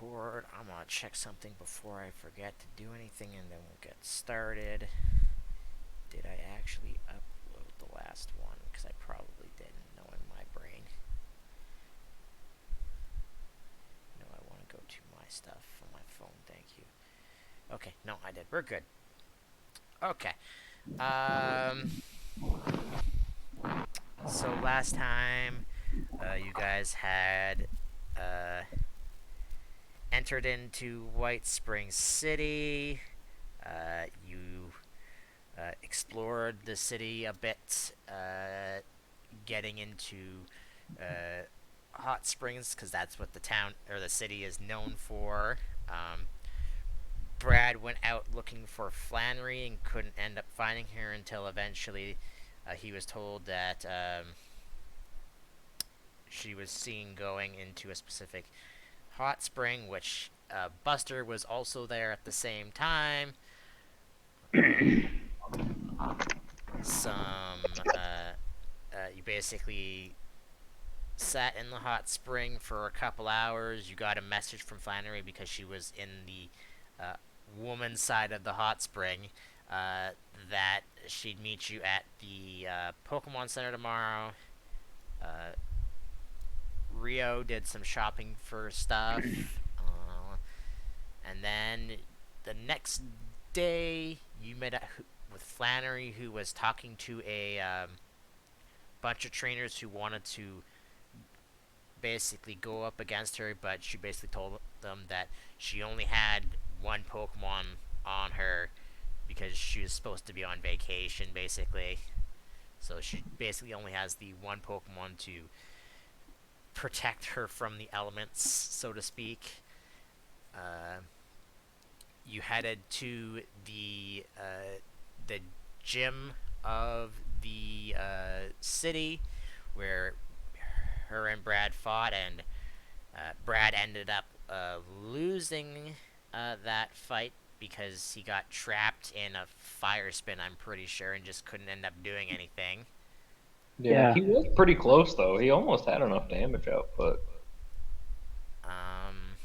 record. I'm gonna check something before I forget to do anything, and then we'll get started. Did I actually upload the last one? Because I probably didn't, knowing my brain. No, I want to go to my stuff on my phone. Thank you. Okay, no, I did. We're good. Okay. Um. So last time, you guys had entered into White Springs City. You explored the city a bit, getting into uh, hot springs because that's what the town or the city is known for. Um, Brad went out looking for Flannery and couldn't end up finding her until eventually he was told that she was seen going into a specific hot spring, which Buster was also there at the same time. Some you basically sat in the hot spring for a couple hours. You got a message from Flannery because she was in the woman's side of the hot spring, uh, that she'd meet you at the Pokemon Center tomorrow. Uh, Rio did some shopping for stuff, and then the next day you met with Flannery, who was talking to a bunch of trainers who wanted to basically go up against her, but she basically told them that she only had one Pokemon on her because she was supposed to be on vacation, basically. So she basically only has the one Pokemon to protect her from the elements, so to speak. Uh, you headed to the gym of the city where her and Brad fought, and Brad ended up losing that fight because he got trapped in a fire spin, I'm pretty sure, and just couldn't end up doing anything. Yeah, Yeah. he was pretty close though. He almost had enough damage output. Um,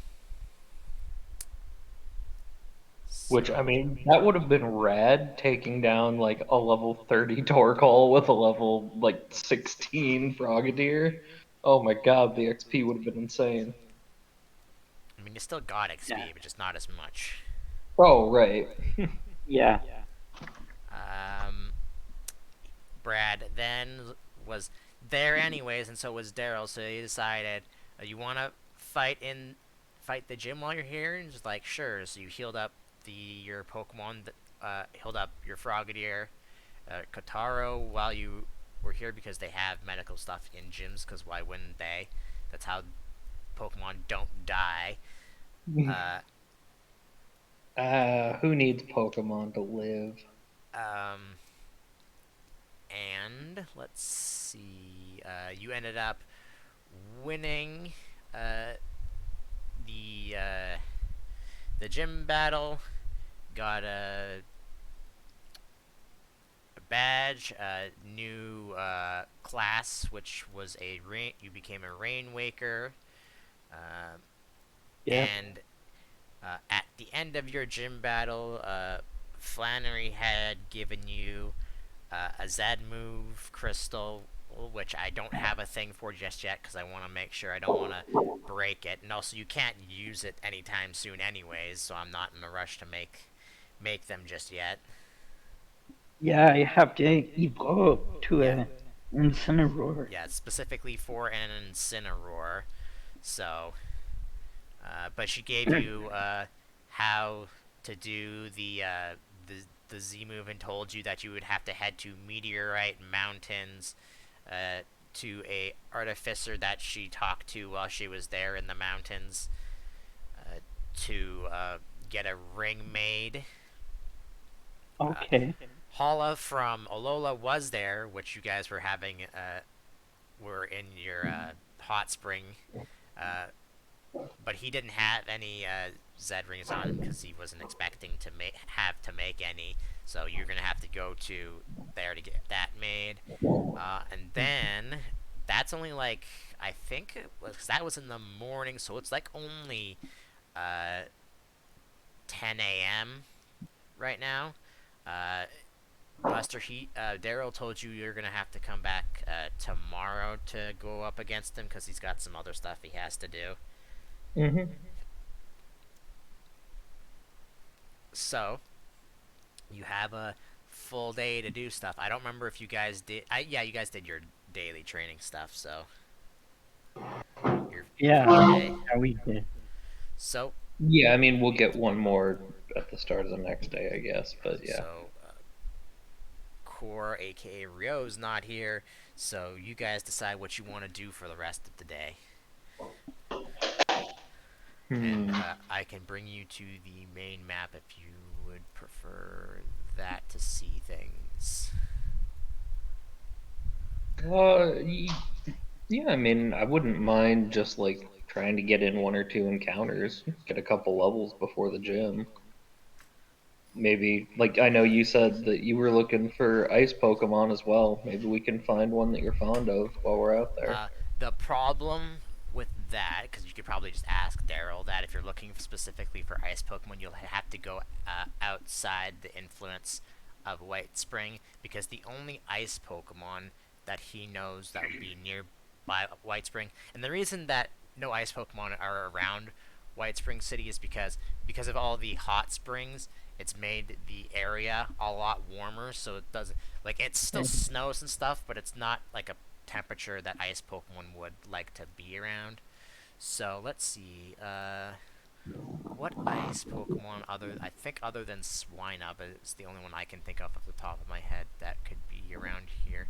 Which I so mean, that would have been rad taking down like a level 30 Torkoal with a level like 16 Frogadier. Oh my god, the XP would have been insane. I mean, you still got Yeah. XP, but just not as much. Oh, right. Yeah. Um, Brad then was there anyways, and so was Daryl. So he decided, you want to fight the gym while you're here, and just like sure. So you healed up your Pokemon, that healed up your Frogadier, Kotaro while you were here because they have medical stuff in gyms. Because why wouldn't they? That's how Pokemon don't die. Uh, Who needs Pokemon to live? um, and let's see. You ended up winning uh, the uh, the gym battle. Got a badge, a new class, which was a rain. You became a Rain Waker, uh, Yep. and at the end of your gym battle, Flannery had given you a Z move crystal, which I don't have a thing for just yet because I want to make sure I don't want to break it, and also you can't use it anytime soon, anyways. So I'm not in a rush to make them just yet. Yeah, I have to evolve to Yeah, a Incineroar. yeah, specifically for an Incineroar. So, but she gave you how to do the Z move and told you that you would have to head to Meteorite Mountains uh, to a artificer that she talked to while she was there in the mountains uh, to get a ring made. Uh, Okay. Hala from Olola was there, which you guys were having were in your hot spring, uh, but he didn't have any Zed rings on him because he wasn't expecting to have to make any. So you're gonna have to go to there to get that made. And then that's only like I think it was that was in the morning, so it's like only uh, 10 a.m. right now. Uh, Buster, Daryl told you you're gonna have to come back tomorrow to go up against him because he's got some other stuff he has to do. Mm-hmm. So you have a full day to do stuff. I don't remember if you guys did. Yeah, you guys did your daily training stuff. So your Yeah, first day. yeah, we did. So Yeah, I mean, we'll get one more at the start of the next day, I guess. But yeah. so Core, aka Ryo's not here. So you guys decide what you want to do for the rest of the day, and Hmm. I can bring you to the main map if you would prefer that to see things. Yeah, I mean, I wouldn't mind just like trying to get in one or two encounters, get a couple levels before the gym. Maybe, like, I know you said that you were looking for ice Pokemon as well. Maybe we can find one that you're fond of while we're out there. Uh, the problem with that, because you could probably just ask Daryl that if you're looking specifically for ice Pokemon, you'll have to go outside the influence of White Spring, because the only ice Pokemon that he knows that would be nearby White Spring, and the reason that no ice Pokemon are around White Spring City is because of all the hot springs. It's made the area a lot warmer, so it doesn't like it still snows and stuff, but it's not like a temperature that ice Pokemon would like to be around. So let's see. What ice Pokemon I think other than Swinub is the only one I can think of off the top of my head that could be around here.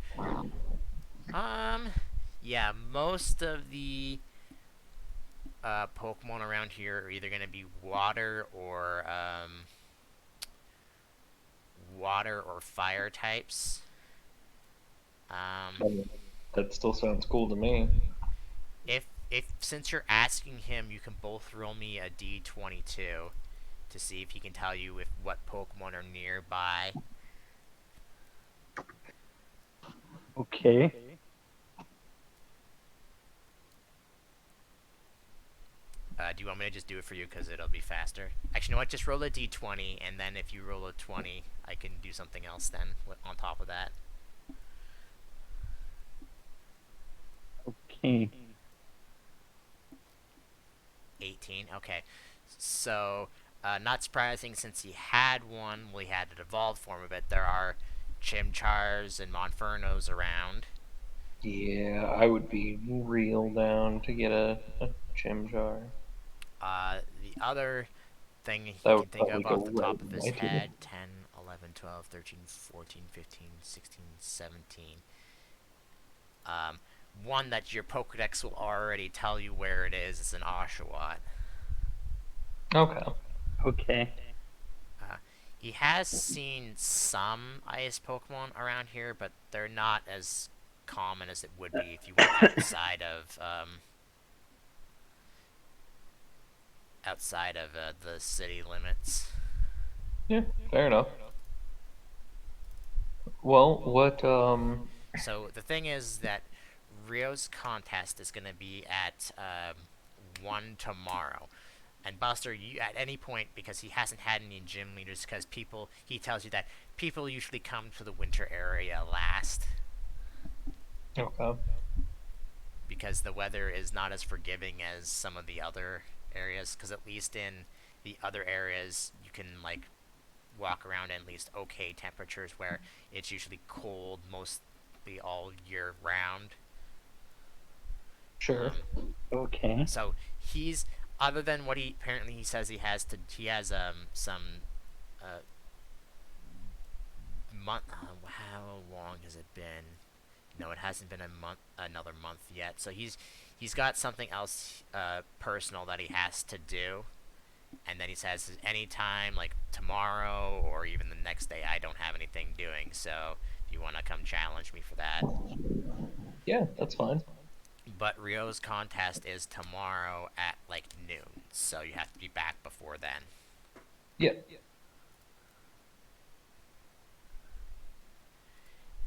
Um, yeah, most of the Pokemon around here are either gonna be water or fire types. Um, I mean, that still sounds cool to me. if since you're asking him, you can both roll me a d22 to see if he can tell you if what Pokemon are nearby. Okay. Do you want me to just do it for you because it'll be faster? Actually, you know what? Just roll a d20, and then if you roll a 20, I can do something else then on top of that. Okay. 18. Okay. So, not surprising since he had one. Well, he had an evolved form of it. There are Chimchars and Monfernos around. Yeah, I would be real down to get a Chimchar. The other thing he That can would think probably of go off the right top of in his my team. head 10, 11, 12, 13, 14, 15, 16, 17. Um, one that your Pokedex will already tell you where it is an Oshawott. Okay. Okay. Uh, he has seen some ice Pokemon around here, but they're not as common as it would be if you went outside of the city limits. Yeah, fair enough. Well, what So the thing is that Rio's contest is going to be at 1 tomorrow. And Buster, you at any point, because he hasn't had any gym leaders, because he tells you that people usually come to the winter area last okay. because the weather is not as forgiving as some of the other areas. Because at least in the other areas, you can like walk around in at least okay temperatures where it's usually cold mostly all year round. Sure. Um, Okay. so he's other than what he says he has some uh month. How long has it been? No, it hasn't been another month yet. So he's got something else personal that he has to do, and then he says anytime like tomorrow or even the next day I don't have anything doing. So if you want to come challenge me for that. Yeah, that's fine. But Rio's contest is tomorrow at like noon, so you have to be back before then. Yeah.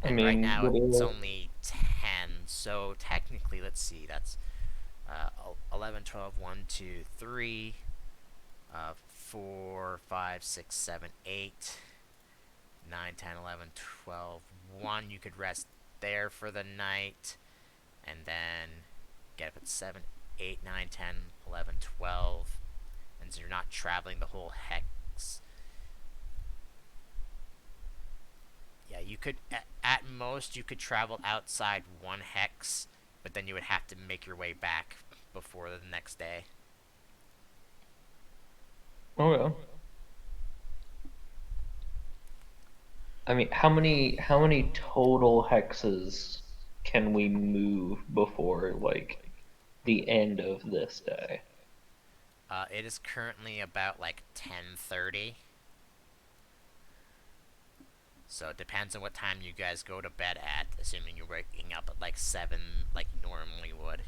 I And right mean, now it's only 10, so technically, let's see, that's 11, 12, 1, 2, 3. 4, 5, 6, 7, 8, 9, 10, 11, 12, 1. You could rest there for the night, and then get up at 7, 8, 9, 10, 11, 12. And so you're not traveling the whole hex. Yeah, you could, at most, you could travel outside one hex, but then you would have to make your way back before the next day. Okay. I mean, how many total hexes can we move before like the end of this day? It is currently about like 10:30. So it depends on what time you guys go to bed at, assuming you're waking up at like 7 like you normally would.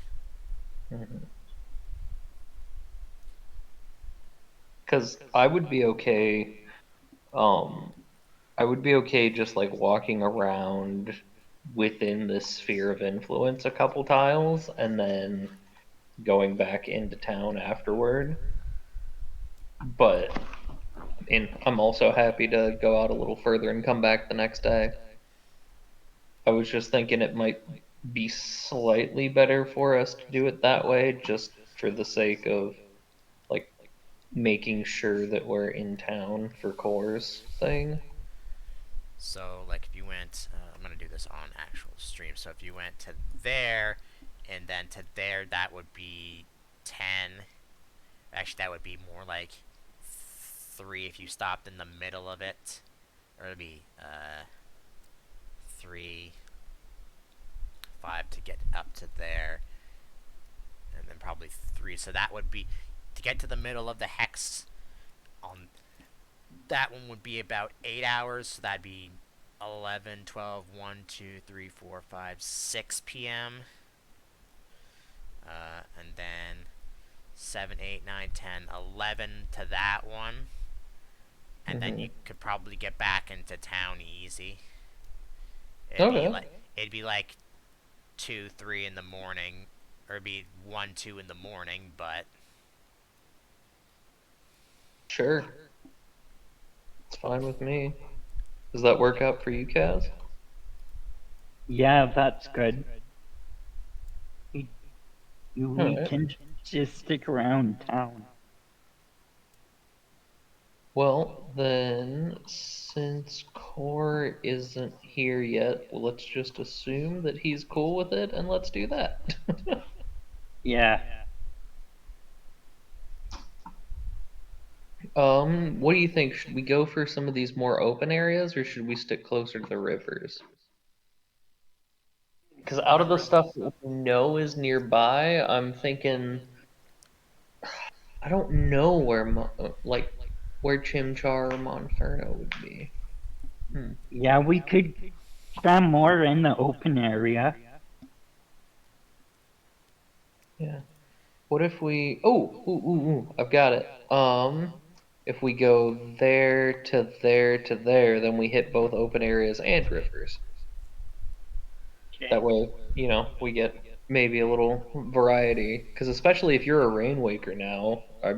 Because um, I would be okay just like walking around within this sphere of influence a couple tiles and then going back into town afterward. But I mean, I'm also happy to go out a little further and come back the next day. I was just thinking it might be slightly better for us to do it that way, just for the sake of like making sure that we're in town for Core's thing. So like if you went, I'm gonna do this on actual stream. So if you went to there, and then to there, that would be 10. Actually, that would be more like 3 if you stopped in the middle of it, or it'd be 3, 5 to get up to there, and then probably 3. So that would be to get to the middle of the hex. On that one would be about 8 hours. So that'd be 11, 12, 1, 2, 3, 4, 5, 6 p.m. And then 7, 8, 9, 10, 11 to that one. And then you Hmm. could probably get back into town easy. It'd be Okay, like it'd be like 2, 3 in the morning, or it'd be 1, 2 in the morning. But sure. It's fine with me. Does that work out for you, Kaz? Yeah, that's good. We, All we right. can just stick around town. Well, then, since Core isn't here yet, well, let's just assume that he's cool with it and let's do that. Yeah. What do you think? Should we go for some of these more open areas or should we stick closer to the rivers? Because out the of the river. stuff that we know is nearby, I'm thinking I don't know where like where Chimchar or Monferno would be. Hmm. Yeah, we could try more in the open area. Yeah. What if we? Oh, I've got it. If we go there to there to there, then we hit both open areas and rivers. That Okay. way, we get maybe a little variety. Because especially if you're a Rainwaker now, I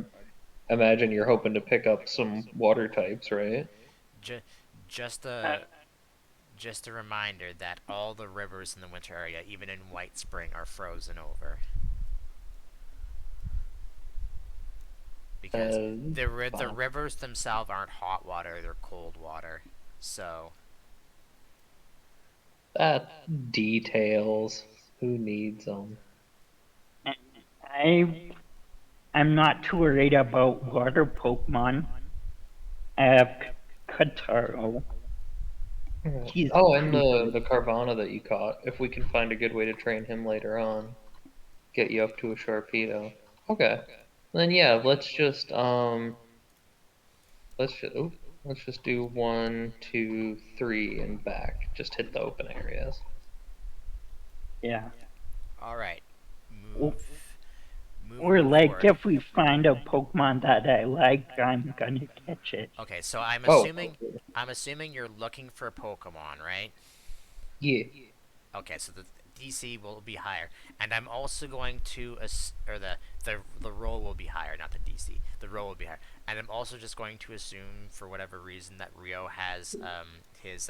imagine you're hoping to pick up some water types, right? Ju- just Uh, a just a reminder that all the rivers in the winter area, even in White Spring, are frozen over because Uh, the fine. rivers themselves aren't hot water; they're cold water. So That details. Who needs them? I I'm not too worried about water Pokemon. I have Kataro. Alright. He's Oh, and pretty the good. the Carvana that you caught. If we can find a good way to train him later on, get you up to a Sharpedo. Okay. Then yeah, let's just do 1, 2, 3 and back. Just hit the open areas. Yeah. all right, Or moving like forward. if we find a Pokemon that I like, I'm gonna catch it. Okay, so I'm Oh, assuming you're looking for a Pokemon, right? yeah. Okay, so DC will be higher, and I'm also going to or the roll will be higher, not the DC. The roll will be higher, and I'm also just going to assume for whatever reason that Rio has his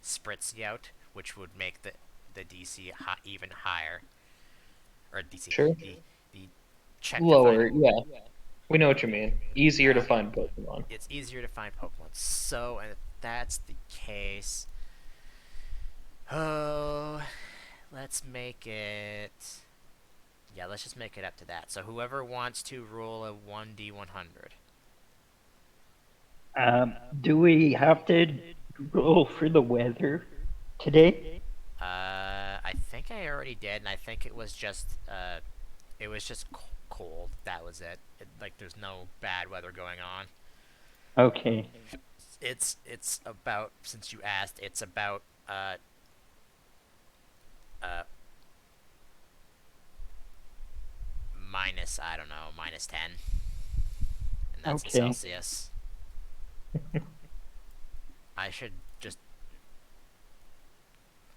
Spritzy out, which would make the DC even higher, or DC Sure. the check to find. Lower, yeah. We know what you mean. Easier to Uh, find Pokemon. it's easier to find Pokemon. So, and if that's the case, oh, let's make it. Yeah, let's just make it up to that. So whoever wants to roll a 1D100. Do we have to roll for the weather today? I think I already did, and I think it was just cold. That was it. Like, there's no bad weather going on. Okay. It's about, since you asked, it's about uh minus, I don't know, -10, and that's in Okay. Celsius. I should just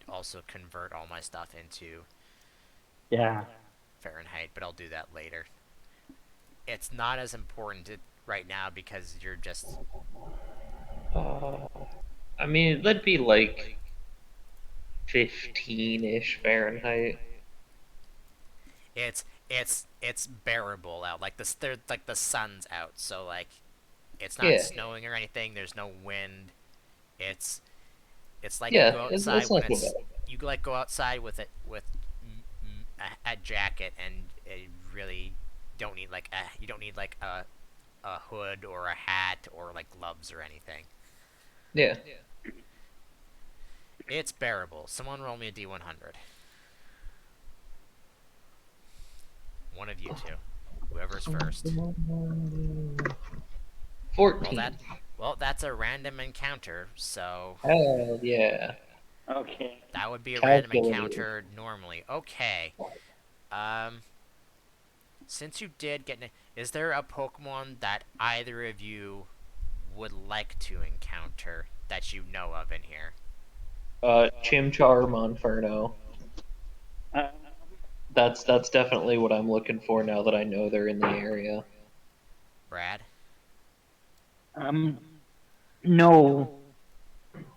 also convert all my stuff into Yeah. Fahrenheit, but I'll do that later. It's not as important right now because you're just. Uh, I mean, that'd be like 15-ish Fahrenheit. It's bearable out. Like the sun's out, so like it's not Yeah, snowing or anything. There's no wind. It's it's like you yeah, go outside it's when not so it's bad. you like go outside with it with a jacket, and you really don't need like you don't need like a hood or a hat or like gloves or anything. Yeah. It's bearable. Someone roll me a D100. One of you two, whoever's first. Well, 14. that's a random encounter, so Hell yeah. Okay. that would be a random Calculated. encounter normally. Okay. Um, since you did get, is there a Pokemon that either of you would like to encounter that you know of in here? Chimchar Monferno. Um, That's definitely what I'm looking for now that I know they're in the area. Brad? um, no,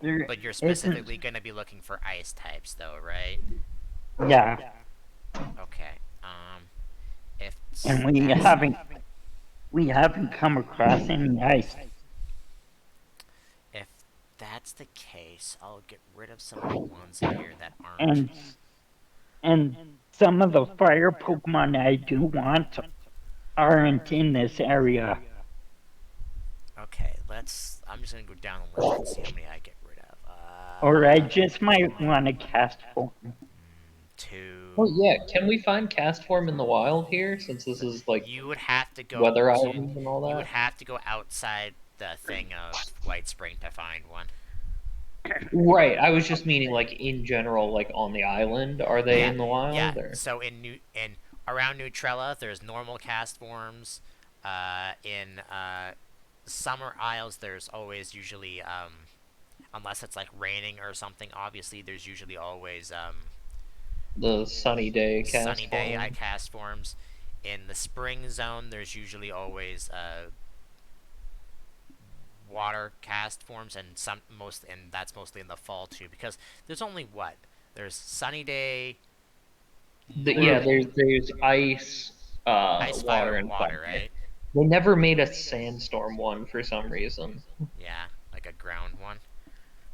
there But you're isn't. specifically going to be looking for ice types, though, right? Yeah, Okay. If and that's we haven't come across any ice. if that's the case, I'll get rid of some of the ones in here that aren't. And and some of the fire Pokemon I do want aren't in this area. Okay, let's. I'm just gonna go down the list and see how many I get rid of. Or I just might want to cast form. Two. Oh yeah, can we find cast form in the wild here since this is like You would have to go weather to. islands and all You would that? have to go outside the thing of White Spring to find one. Right, I was just meaning like in general, like on the island. Are they Yeah, in the yeah. wild or? So in around Neutrella, there's normal cast forms. In Summer Isles, there's always usually unless it's like raining or something. Obviously, there's usually always The sunny day sunny cast day I form. cast forms. In the spring zone, there's usually always water cast forms, and that's mostly in the fall too, because there's only what there's sunny day, Yeah, normal, there's ice, ice, fire, water, and water, fire. right? They never made a sandstorm one for some reason. Yeah, like a ground one.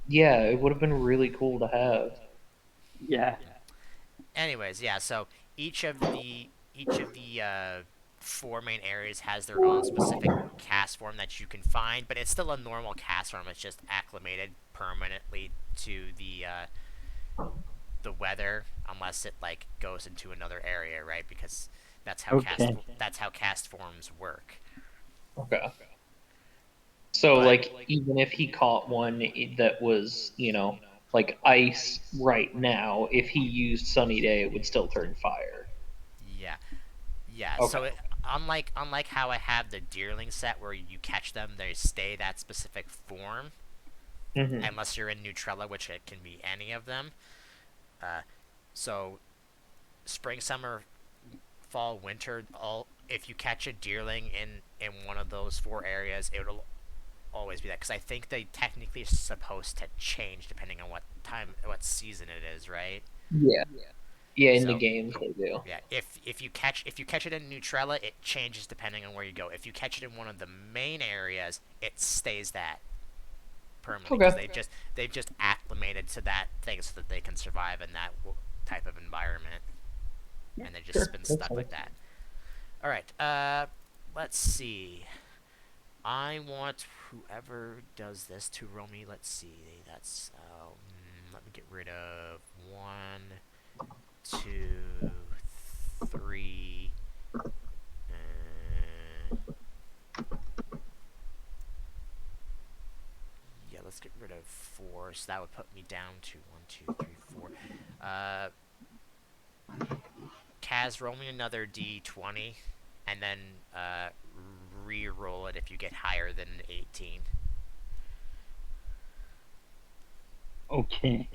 Yeah, it would have been really cool to have. Yeah. Anyways, yeah. So each of the four main areas has their own specific cast form that you can find, but it's still a normal cast form. It's just acclimated permanently to the weather, unless it like goes into another area, right? Because Okay. that's how cast forms work. Okay. So, But like, even if he caught one that was, like ice right now, if he used Sunny Day, it would still turn fire. yeah, yeah. Okay. Unlike how I have the Deerling set where you catch them, they stay that specific form Hmm. unless you're in Neutrella, which it can be any of them. Uh, So spring, summer, fall, winter, all if you catch a deerling in one of those four areas, it'll always be that because I think they technically are supposed to change depending on what season it is, right? Yeah. Yeah, in the So games they do. yeah, if you catch it in Neutrella, it changes depending on where you go. If you catch it in one of the main areas, it stays that permanently because Okay. they've just acclimated to that thing so that they can survive in that type of environment, and they've just Sure. been That's stuck fine. with that. All right, let's see. I want whoever does this to roll me. Let's see. That's let me get rid of one, two, three. Yeah, let's get rid of four. So that would put me down to one, two, three, four. Uh, Kaz, roll me another d20, and then re-roll it if you get higher than 18. Okay.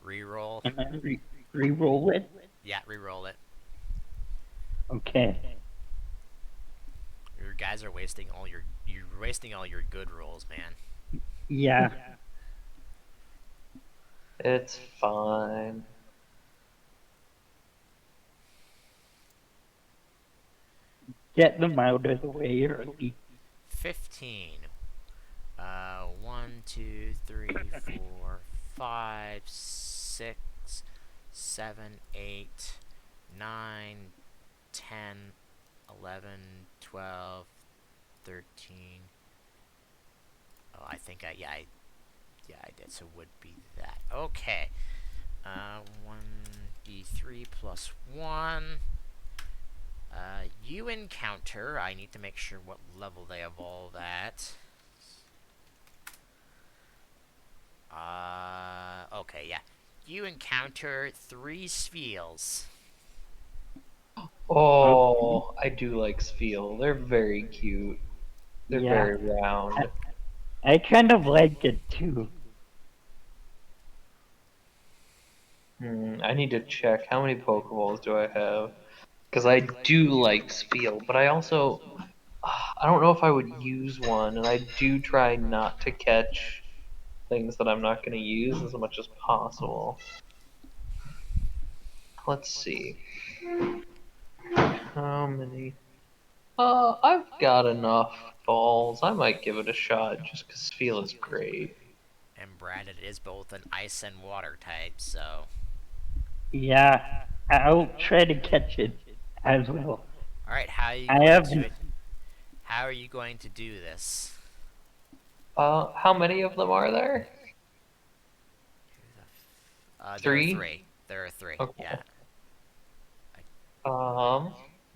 Re-roll. Can I re-roll it? Yeah, re-roll it. Okay. Your guys are wasting all your you're wasting all your good rolls, man. Yeah. It's fine. Get them out of the way early. 15. One, two, three, four, five, 6, 7, 8, 9, 10, 11, 12, 13. Oh, I think I did. So would be that. Okay. 1d3 plus 1. You encounter. I need to make sure what level they evolve at. Okay, yeah. You encounter 3 Spheals. Okay. Oh, I do like Spiel. They're very cute. They're Yeah. very round. I kind of like it too. I need to check how many Pokeballs do I have? Because I do like Spiel, but I also I don't know if I would use one, and I do try not to catch things that I'm not going to use as much as possible. Let's see. How many? I've got enough balls. I might give it a shot just because Spiel is great. And Brad, it is both an ice and water type, so. Yeah. I'll try to catch it as well. Alright, how are you I going to haven't. it? How are you going to do this? How many of them are there? There are Three? 3. There are 3, Okay. yeah. I Um,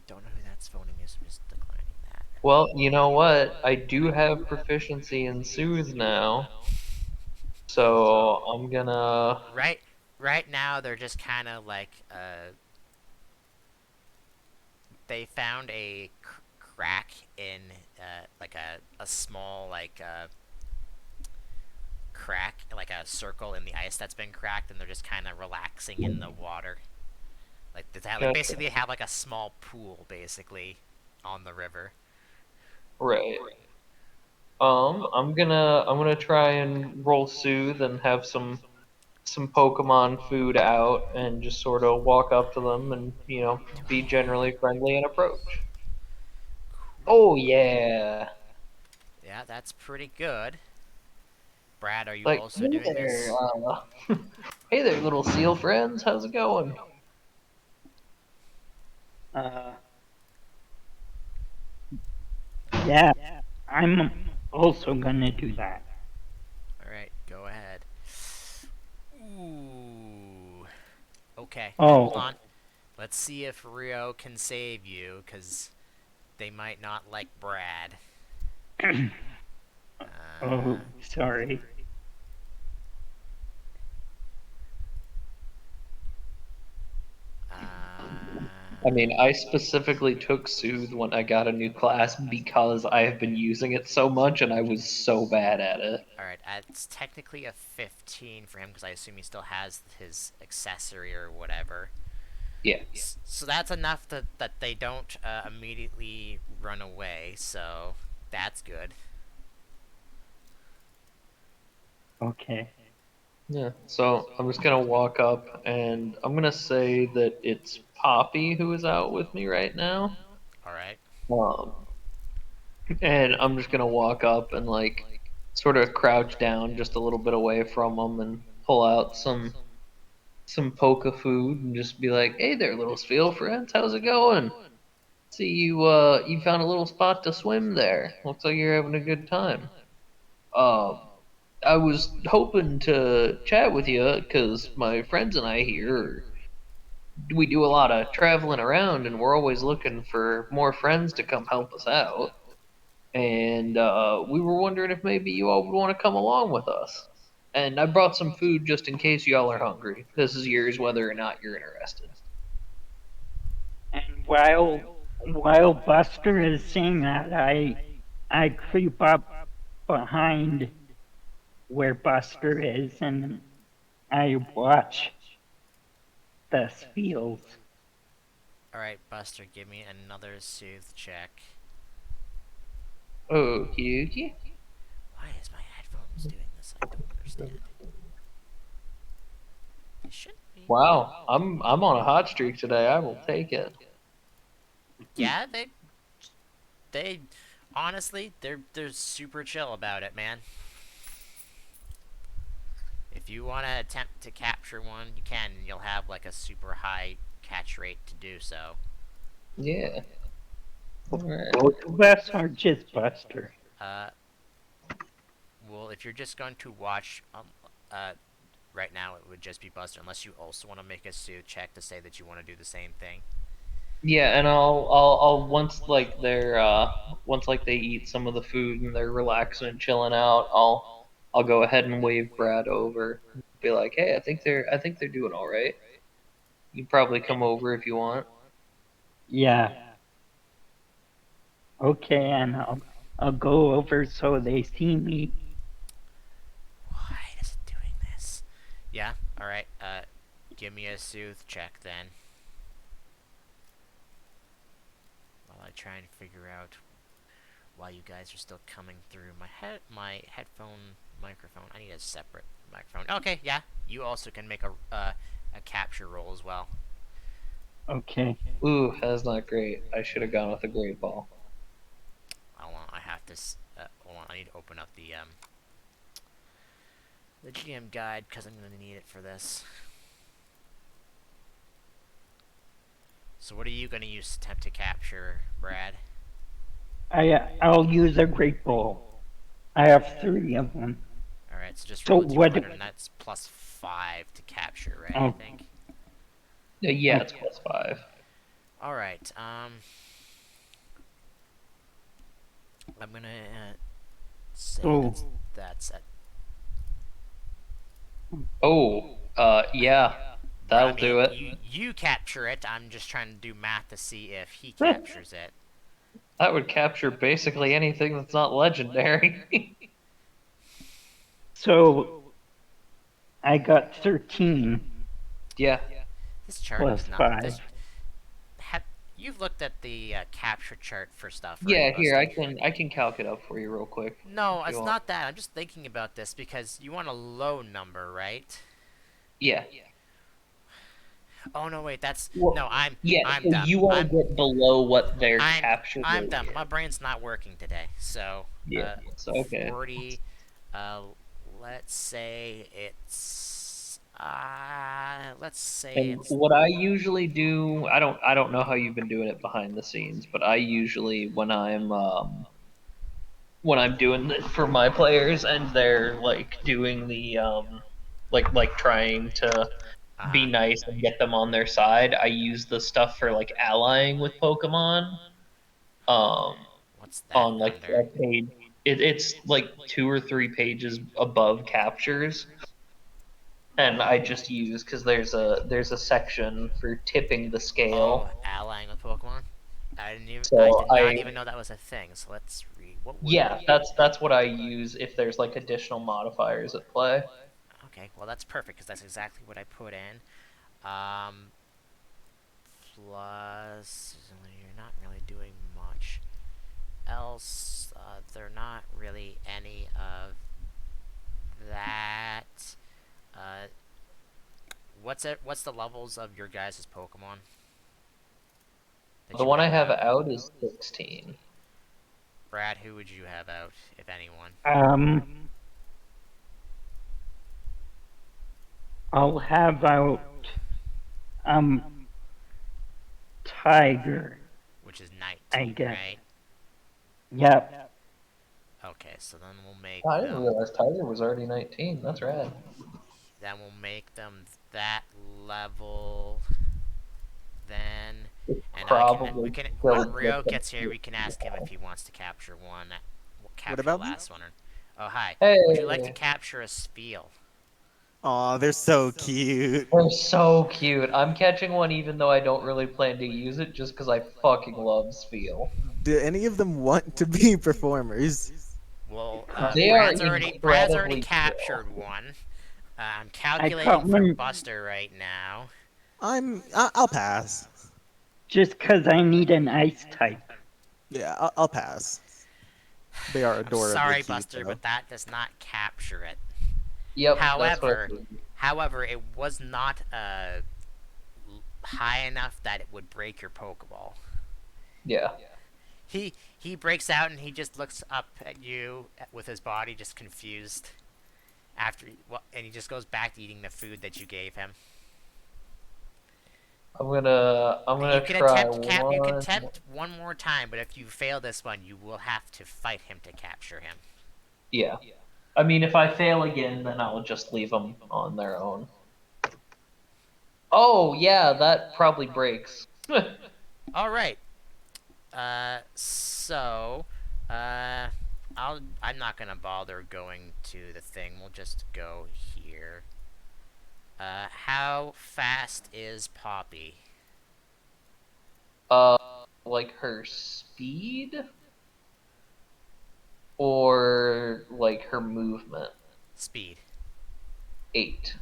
don't know who that's phoning is just declining that. well, you know what? I do have proficiency in Soothe now, so I'm gonna. Right now, they're just kind of like, they found a crack in, like a small, like, crack, like a circle in the ice that's been cracked, and they're just kind of relaxing in the water. Like Gotcha. basically have like a small pool basically on the river. Right. I'm gonna try and roll Soothe and have some Pokemon food out and just sort of walk up to them and be generally friendly and approach. Oh Cool. yeah. Yeah, that's pretty good. Brad, are you Like, also hey doing there, this? hey there, little seal friends. How's it going? Uh, yeah. I'm also gonna do that. All right, go ahead. Ooh. Okay, hold Oh. on. Let's see if Rio can save you, because they might not like Brad. Oh, Uh, sorry. I mean, I specifically took Soothe when I got a new class because I have been using it so much and I was so bad at it. Alright, it's technically a 15 for him because I assume he still has his accessory or whatever. Yeah. So that's enough that they don't immediately run away, so that's good. Okay. Yeah. So I'm just gonna walk up and I'm gonna say that it's Poppy who is out with me right now. Alright. Um, and I'm just gonna walk up and like sort of crouch down just a little bit away from them and pull out some poke food and just be like, "Hey there, little Spiel friends, how's it going? See you found a little spot to swim there. Looks like you're having a good time. Um, I was hoping to chat with you because my friends and I here we do a lot of traveling around and we're always looking for more friends to come help us out. And we were wondering if maybe you all would want to come along with us. And I brought some food just in case y'all are hungry. This is yours whether or not you're interested." And while Buster is saying that, I creep up behind where Buster is and I watch the fields. Alright, Buster, give me another soothe check. Okie dokie. Why is my headphones doing this? I don't understand. It shouldn't be. Wow, I'm on a hot streak today. I will take it. Yeah, they honestly they're super chill about it, man. If you want to attempt to capture one, you can, and you'll have like a super high catch rate to do so. Yeah. All right. Both of us are just Buster. Uh, well, if you're just going to watch, uh, right now it would just be Buster, unless you also want to make a suit check to say that you want to do the same thing. Yeah, and I'll once like they're once like they eat some of the food and they're relaxing and chilling out, I'll go ahead and wave Brad over. Be like, "Hey, I think they're doing all right. You can probably come over if you want." Yeah. Okay, and I'll go over so they see me. Why is it doing this? Yeah. All right. Give me a soothe check then, while I try and figure out why you guys are still coming through my headphone microphone. I need a separate microphone. Okay, yeah. You also can make a capture roll as well. Okay. Ooh, that's not great. I should have gone with a great ball. Hold on, I have to. Hold on, I need to open up the GM guide because I'm gonna need it for this. So what are you gonna use to attempt to capture, Brad? I'll use a great ball. I have three of them. All right, so just So roll a what? d100, and that's +5 to capture, right? I Oh, think. Yeah, oh, it's +5. All right. I'm gonna say so that's at. Oh, yeah, But I that'll mean, do it. you capture it. I'm just trying to do math to see if he captures it. That would capture basically anything that's not legendary. so I got 13 Yeah. This chart plus is not this. five. Have, you've looked at the capture chart for stuff, right, Yeah, here Buster? I can calc it up for you real quick No, if you it's want. not that. I'm just thinking about this because you want a low number, right? Yeah. Oh no, wait, that's Well, no. I'm yeah, I'm so dumb. you want to get below what their capture I'm rate dumb. My is. brain's not working today. So, Yeah. uh, So okay. 40. Let's say let's say And it's. what I usually do, I don't know how you've been doing it behind the scenes, but I usually when I'm doing this for my players and they're like doing the like trying to be Uh-huh. nice and get them on their side, I use the stuff for like allying with Pokemon. Um, What's that on like under? a page, it's like 2 or 3 pages above captures, and I just use because there's a section for tipping the Oh, scale. allying with Pokemon. I So did not even know that was a thing. So let's read. What would yeah, that's what I use if there's like additional modifiers at play. Okay, well that's perfect because that's exactly what I put in. Um, plus, you're not really doing much else. They're not really any of that. Uh, What's the levels of your guys' Pokemon that The you one I have have out? out is 16. Brad, who would you have out, if anyone? Um, I'll have out um Tiger, Which is I 19, guess. right? Yep. Okay, so then we'll make Oh, I didn't them. realize Tiger was already 19. That's rad. Then we'll make them that level. Then, and we Probably can when still Rio different. gets here, we can ask him if he wants to capture one. What Capture the about me? last one. Oh hi, would you like to Hey, capture a Spiel? Aw, they're so cute. they're so cute. I'm catching one even though I don't really plan to use it just because I fucking love Spiel. Do any of them want to be performers? Well, They are Brad's already incredibly chill. captured one. I'm I calculating caught for one Buster right now. I'll pass. just 'cause I need an ice type. Yeah, I'll pass. They are I'm adorably sorry, cute Buster, though. but that does not capture it. Yep, that's what I However, figured. it was not high enough that it would break your Pokeball. Yeah. He breaks out and he just looks up at you with his body just confused and he just goes back to eating the food that you gave him. I'm gonna try You can one. attempt one more time, but if you fail this one, you will have to fight him to capture him. Yeah. I mean, if I fail again, then I'll just leave them on their own. Oh, yeah, that probably breaks. All right. So, uh, I'm not gonna bother going to the thing. We'll just go here. How fast is Poppy? uh, like her speed or like her movement? Speed. 8.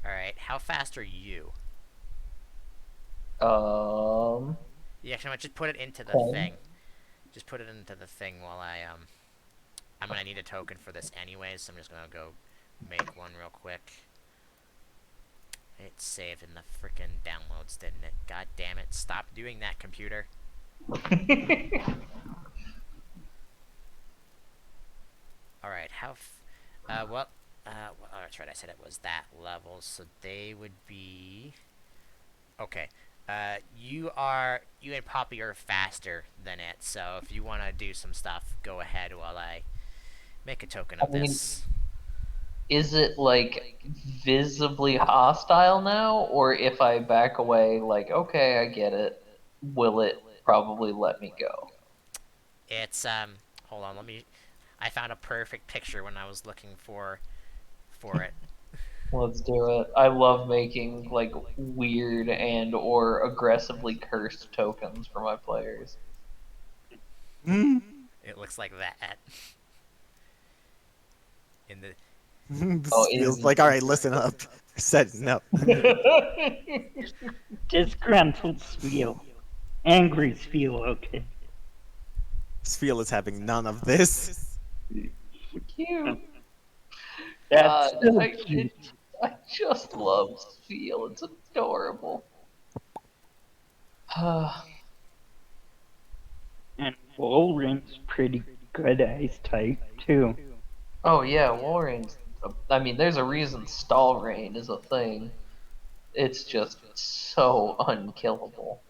All right. How fast are you? Um, Yeah, actually, just put it into the 10. thing. Just put it into the thing while I'm gonna need a token for this anyways, so I'm just gonna go make one real quick. It saved in the freaking downloads, didn't it? God damn it! Stop doing that, computer. All right. Well, oh, that's right. I said it was that level, so they would be. Okay. You and Poppy are faster than it, so if you want to do some stuff, go ahead while I make a token I of mean, this. is it like visibly hostile now, or if I back away, like, okay, I get it, will it probably let me go? It's hold on, I found a perfect picture when I was looking for it. Let's do it. I love making like weird and or aggressively cursed tokens for my players. Hmm? It looks like that in the Oh, This feels is like alright, listen up. Setting up. Disgruntled Spiel. Angry Spiel, okay. Spiel is having none of this. cute. That's God, so cute. I just love Spiel. It's adorable. And Wolverine's pretty good ice type, too. Oh yeah, Walreign's. I mean, there's a reason Stall Rain is a thing. It's just so unkillable.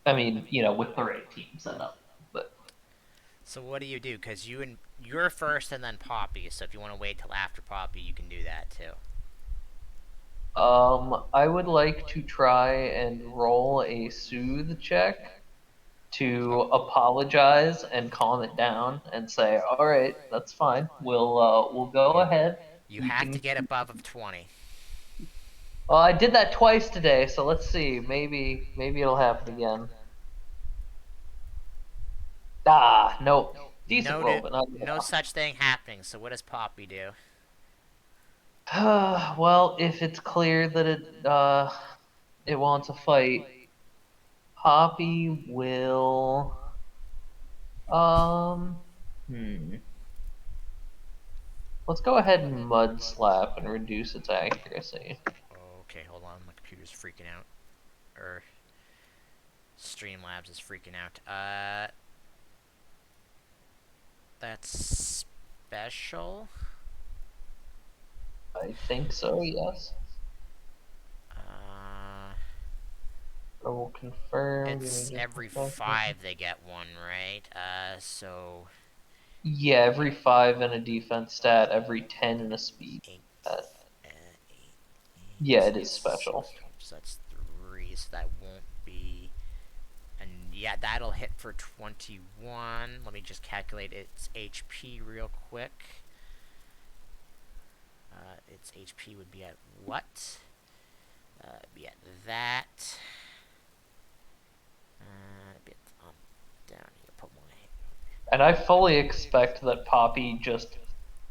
I mean, with the right team setup. But So what do you do? Because you're first and then Poppy. So if you want to wait till after Poppy, you can do that too. I would like to try and roll a soothe check Oh, to apologize and calm it down and say, "All right, that's fine. We'll go you ahead. you You have to can." get above of 20. Well, I did that twice today, so let's see. Maybe it'll happen again. Ah, nope. Decent roll, but not No such thing happening. So what does Poppy do? well, if it's clear that it wants a fight, Poppy will um hmm. Let's go ahead and mud slap and reduce its accuracy. Okay, hold on. My computer's freaking out. Or Streamlabs is freaking out. That's special. I think so, yes. Uh, I will confirm. Give it's me just every a second. 5 they get one, right? So Yeah, every 5 in a defense stat, every 10 in a speed 8, stat. 8, Yeah, 8. it is special. So that's 3. So that won't be. And yeah, that'll hit for 21. Let me just calculate its HP real quick. Its HP would be at what? Be at that. Bit down here. Put my. And I fully expect that Poppy just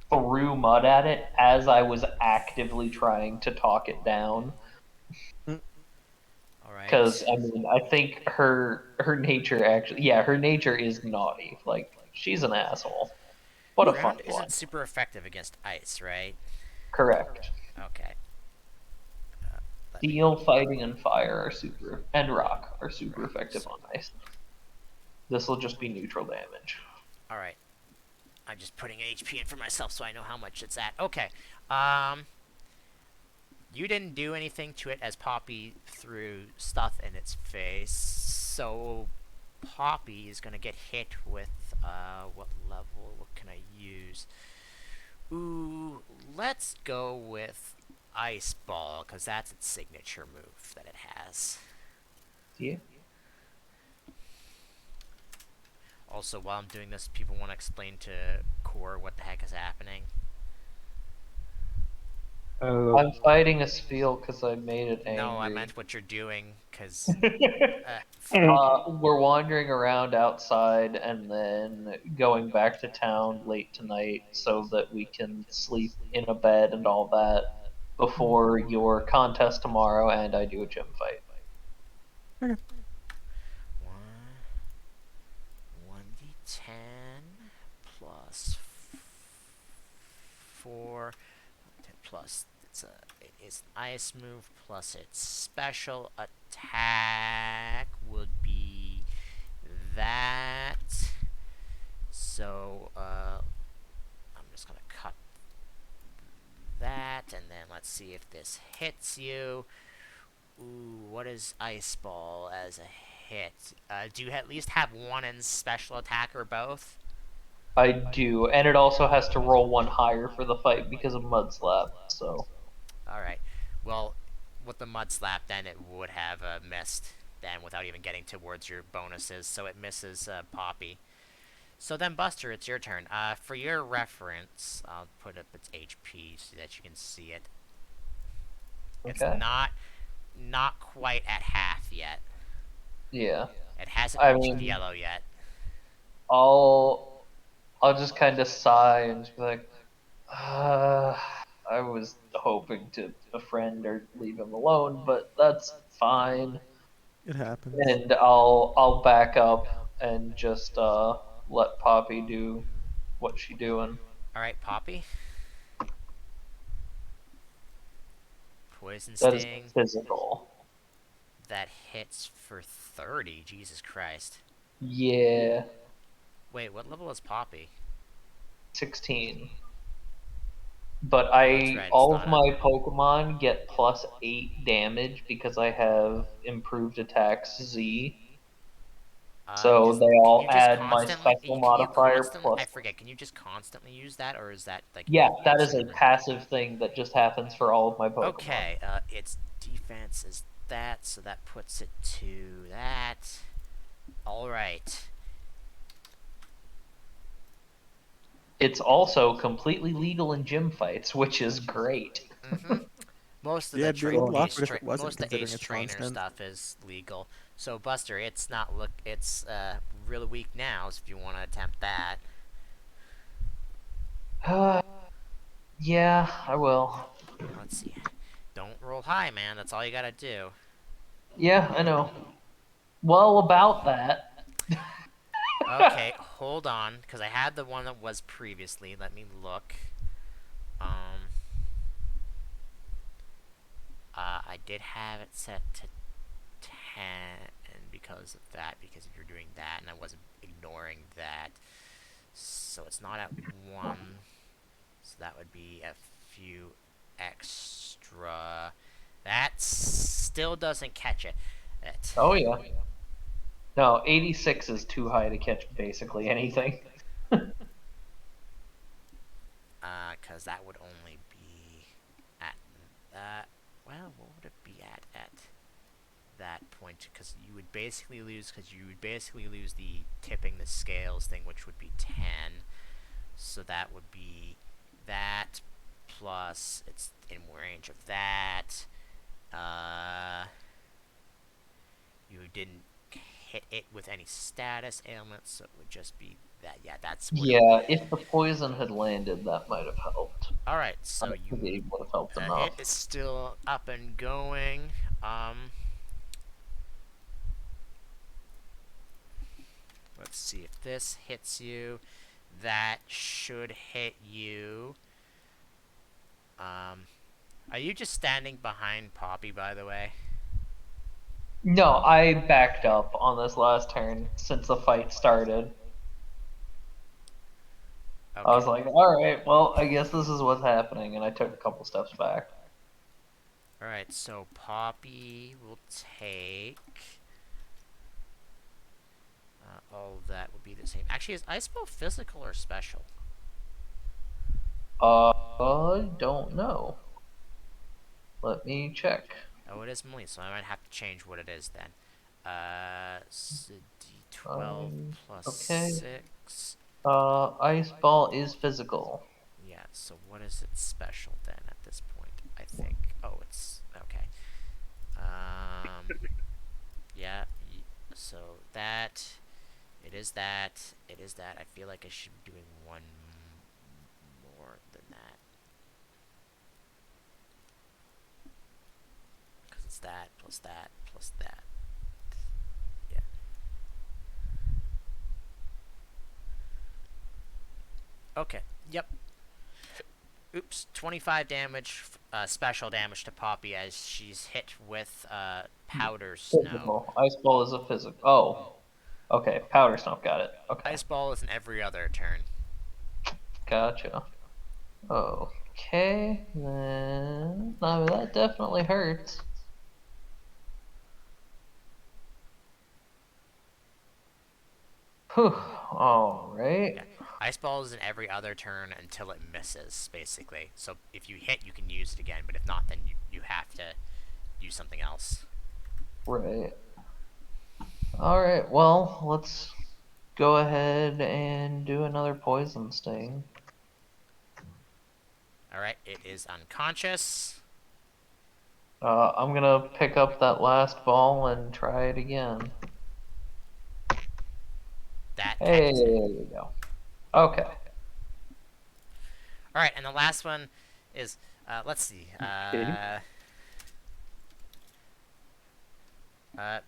threw mud at it as I was actively trying to talk it down. Mm, All right. Because I mean, I think her nature actually, yeah, her nature is naughty. Like she's an asshole. What a Ground funny one. isn't super effective against ice, right? Correct. Okay. Let me. Steel, fighting, and fire are super, and rock are super Right. effective So. on ice. This will just be neutral damage. All right. I'm just putting HP in for myself so I know how much it's at. Okay. Um. You didn't do anything to it as Poppy threw stuff in its face, so Poppy is gonna get hit with what level? What can I use? Ooh, let's go with Ice Ball because that's its signature move that it has. Yeah. Also, while I'm doing this, people want to explain to Core what the heck is happening. I'm fighting a spiel because I made it No, I angry. meant what you're doing because Uh, We're wandering around outside and then going back to town late tonight so that we can sleep in a bed and all that before your contest tomorrow and I do a gym fight. okay. one 1d10 plus 4 plus it is an ice move plus its special attack would be that. So I'm just gonna cut that, and then let's see if this hits you. Ooh, what is Ice Ball as a hit? Do you at least have one in special attack or both? I do, and it also has to roll one higher for the fight because of Mud Slap, so. All right. Well, with the mud slap, then it would have missed then without even getting towards your bonuses, so it misses Poppy. So then, Buster, it's your turn. For your reference, I'll put up its HP so that you can see it. It's Okay. not quite at half yet. Yeah. It hasn't I reached mean, yellow yet. I'll just kind of sigh and just be like, I was hoping to befriend or leave him alone, but that's fine. It happens. And I'll back up and just let Poppy do what she doing. All right, Poppy. Poison That is Sting. physical. That hits for 30. Jesus Christ. Yeah, Wait, what level is Poppy? 16. But Oh, that's I right. It's all of not up. my Pokemon get +8 damage because I have improved attacks Z. So Is they can you all just add my constantly special can you modifier constantly I plus. forget, can you just constantly use that, or is that like Yeah, that once is you a ever. passive thing that just happens for all of my Pokemon. Okay, its defense is that, so that puts it to that. Alright. It's also completely legal in gym fights, which is great. Mm-hmm. Most of Yeah, the doing Sure. block, but if it wasn't, most of the considering ace it's trainer constant. stuff is legal. So Buster, it's not it's really weak now. So if you want to attempt that, Yeah, I will. let's see. Don't roll high, man. That's all you gotta do. Yeah, I know. Well, about that. Okay, hold on, because I had the one that was previously. Let me look. Um, I did have it set to 10, and because of that, because you're doing that, and I wasn't ignoring that, so it's not at 1, so that would be a few extra. That still doesn't catch it. Oh yeah. No, 86 is too high to catch basically anything. Because that would only be at that. Well, what would it be at that point? Because you would basically lose the tipping the scales thing, which would be 10. So that would be that plus it's in range of that. Uh, you didn't hit it with any status ailments, so it would just be that. Yeah, that's what it would. Yeah, if the poison had landed, that might have helped. All right, so I think it would have helped it enough. is still up and going. Let's see if this hits you. That should hit you. Are you just standing behind Poppy, by the way? No, I backed up on this last turn since the fight started. I was Okay. like, all right, well, I guess this is what's happening, and I took a couple steps back. All right. So Poppy will take. All of that would be the same. Actually, is ice ball physical or special? I don't know. Let me check. Oh, it is Melee, so I might have to change what it is then. D12 plus Okay. 6. Ice ball is physical. Yeah, so what is it special then at this point? I think. Oh, it's okay. Yeah. So that it is that it is that. I feel like I should be doing one more than that because it's that plus that plus that. Yeah. Okay. Yep. Oops. 25 damage, special damage to Poppy as she's hit with powder snow. Physical. Ice ball is a physical. Oh, okay. Powder snow. Got it. Okay. Ice ball is in every other turn. Gotcha. Okay, then. I mean, that definitely hurts. Whew. All right. Yeah. Ice ball is in every other turn until it misses, basically. So if you hit, you can use it again, but if not, then you have to use something else. Right. All right. Well, let's go ahead and do another poison sting. Alright, it is unconscious. I'm gonna pick up that last ball and try it again. That Hey, catches it. there you go. Okay. Alright, and the last one is, let's see. Uh,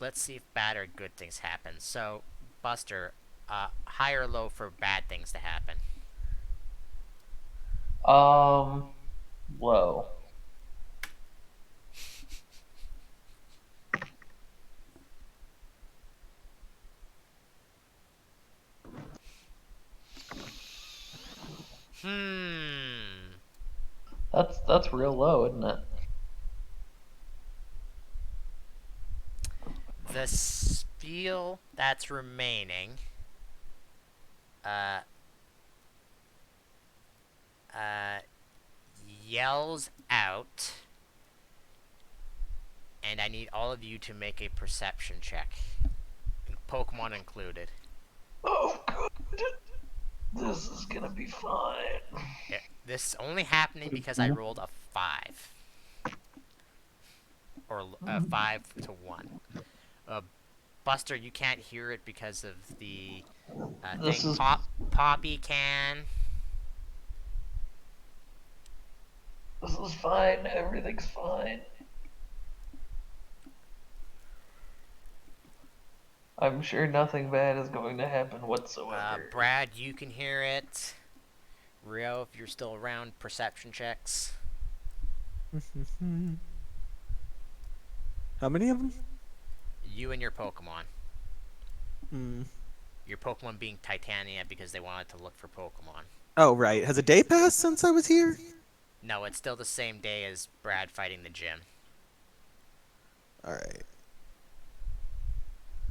let's see if bad or good things happen. So, Buster, high or low for bad things to happen? Um, low. Hmm. That's real low, isn't it? The spiel that's remaining, uh, uh, yells out, and I need all of you to make a perception check, Pokemon included. Oh, good. This is gonna be fine. This is only happening because I rolled a 5. Or a 5 to 1. Uh, Buster, you can't hear it because of the This thing. is Poppy can. fine. Everything's fine. I'm sure nothing bad is going to happen whatsoever. Brad, you can hear it. Rio, if you're still around, perception checks. How many of them? You and your Pokemon. Hmm. Your Pokemon being Titania because they wanted to look for Pokemon. Oh, right. Has a day passed since I was here? No, it's still the same day as Brad fighting the gym. All right.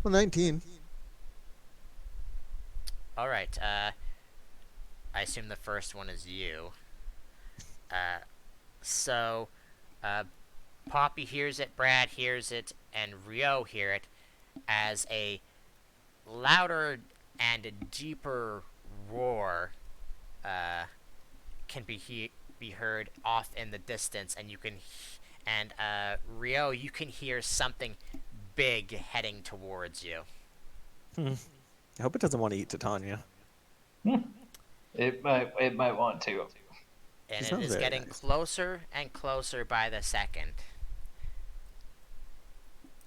Well, 19. All right. I assume the first one is you. Uh, so, uh, Poppy hears it, Brad hears it, and Rio hear it as a louder and a deeper roar can be heard off in the distance, and you can and Rio, you can hear something big heading towards you. I hope it doesn't want to eat Titania. It might want to. And it Sounds is very getting nice. closer and closer by the second.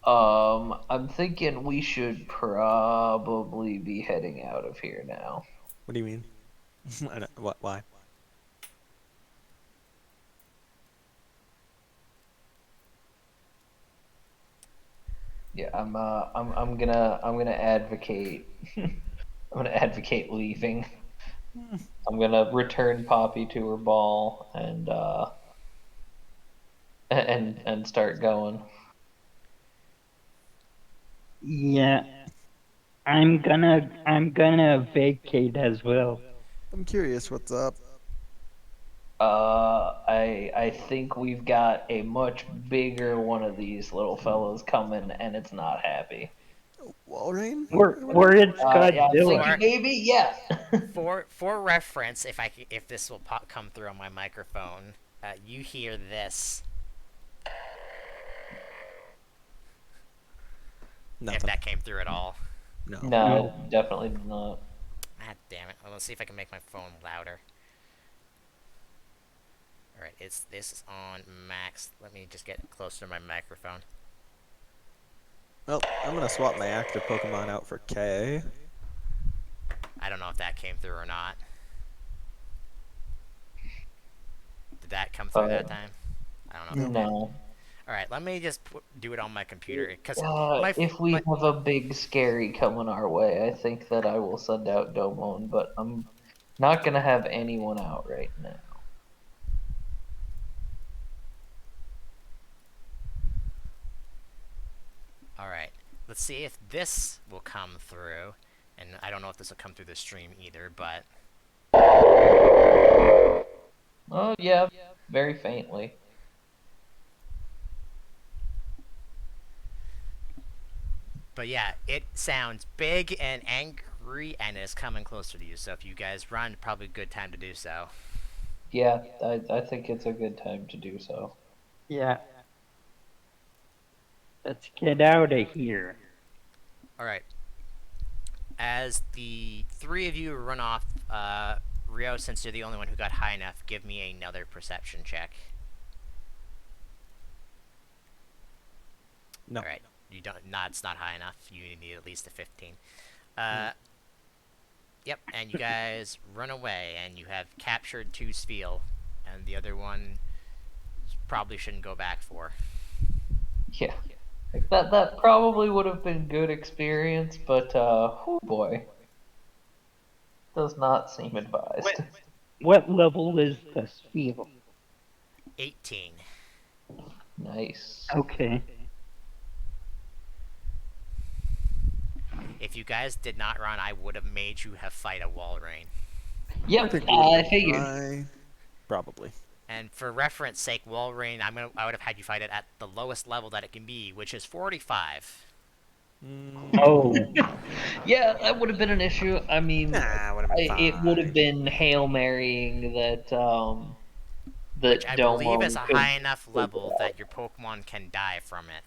I'm thinking we should probably be heading out of here now. What do you mean? What? Why? Yeah, I'm gonna advocate. I'm gonna advocate leaving. I'm gonna return Poppy to her ball and start going. Yeah, I'm gonna vacate as well. I'm curious what's up. I think we've got a much bigger one of these little fellows coming, and it's not happy. Walrein? Or it's Yeah, I'm Godzilla. thinking maybe, yeah. For reference, if this will come through on my microphone, you hear this. If Nothing. that came through at all. No. No, definitely not. God damn it. Well, let's see if I can make my phone louder. Alright, this is on max. Let me just get closer to my microphone. Well, I'm gonna swap my active Pokemon out for K. I don't know if that came through or not. Did that come through that time? I don't know if it did. No. Alright, let me just do it on my computer. Because If we have a big scary coming our way, I think that I will send out Domon, but I'm not gonna have anyone out right now. Alright, let's see if this will come through. And I don't know if this will come through the stream either, but... Oh yeah, very faintly. But yeah, it sounds big and angry and is coming closer to you. So if you guys run, probably a good time to do so. Yeah, I think it's a good time to do so. Yeah. Let's get out of here. Alright. As the three of you run off, Rio, since you're the only one who got high enough, give me another perception check. No. Alright. You don't. It's not high enough. You need at least a 15. Yep. And you guys run away, and you have captured two Spiel, and the other one probably shouldn't go back for. Yeah. That probably would have been good experience, but oh boy. Does not seem advised. What level is this field? 18. Nice. Okay. If you guys did not run, I would have made you have fight a Walrein. Yep, think we would've I been figured. fine. Probably. And for reference sake, Walrein, I would have had you fight it at the lowest level that it can be, which is 45. Oh, Yeah, that would have been an issue. I mean, Nah, would have been it would have fine. been Hail Marrying that Which I believe is Domon a could high enough figure level out. that your Pokemon can die from it.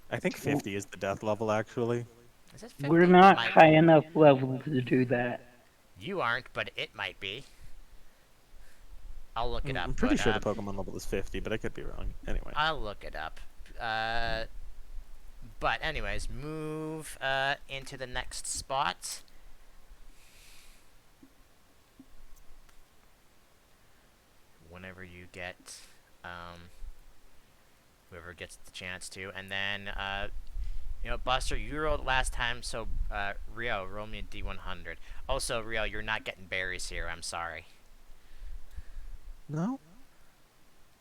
I think 50 is the death level, actually. Is it we're 50? It not might. high enough level to do that. You aren't, but it might be. I'll look it up, I'm pretty but sure the Pokemon level is 50, but I could be wrong. Anyway. I'll look it up. Uh, but anyways, move into the next spot. Whenever you get, um, whoever gets the chance to, and then Buster, you rolled last time, so Rio, roll me a D100. Also, Rio, you're not getting berries here. I'm sorry. No?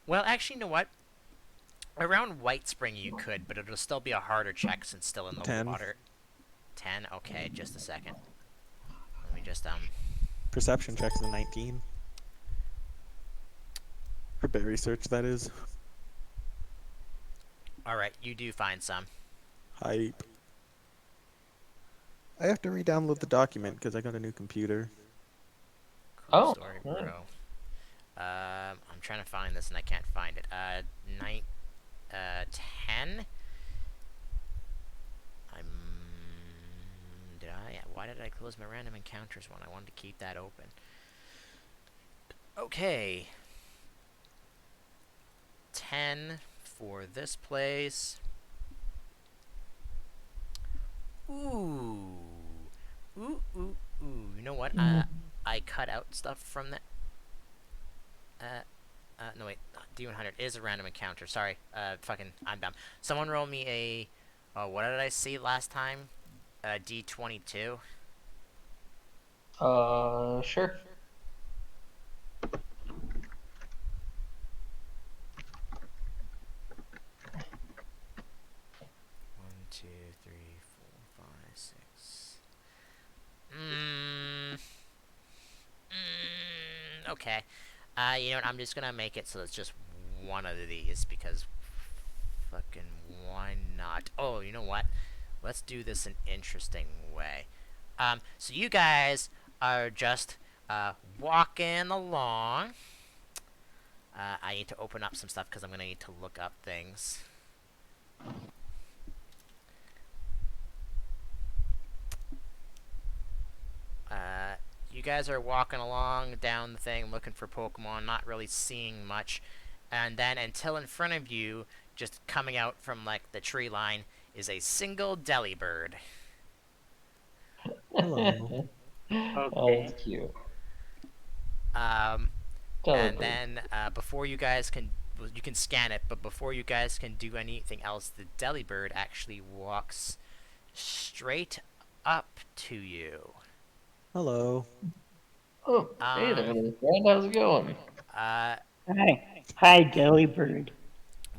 Well, actually, you know what? Around White Spring you could, but it'll still be a harder check since still in the 10. water. 10? Okay, just a second. Let me just, Perception checks a 19. For berry search, that is. Alright, you do find some. Hype. I have to re-download the document because I got a new computer. Cool Oh, story, nice. bro. I'm trying to find this and I can't find it. 10? I'm... Did I? Why did I close my random encounters one? I wanted to keep that open. Okay. 10 for this place. Ooh. Ooh, ooh, ooh. You know what? I cut out stuff from that. No wait. D100 is a random encounter. Sorry. I'm dumb. Someone roll me a... what did I see last time? D22. Sure. 1, 2, 3, 4, 5, 6. Mmm... Okay. You know what? I'm just gonna make it so it's just one of these because fucking why not? Oh, you know what? Let's do this an interesting way. So you guys are just walking along. I need to open up some stuff because I'm gonna need to look up things. You guys are walking along down the thing looking for Pokemon, not really seeing much. And then until in front of you, just coming out from like the tree line, is a single Delibird. Hello. Oh, Okay. that's cute. Um, and Delibird. then before you guys can, well, you can scan it, but before you guys can do anything else, the Delibird actually walks straight up to you. Hello. Oh, hey there, Um, little friend. How's it going? uh, Hi, Delibird.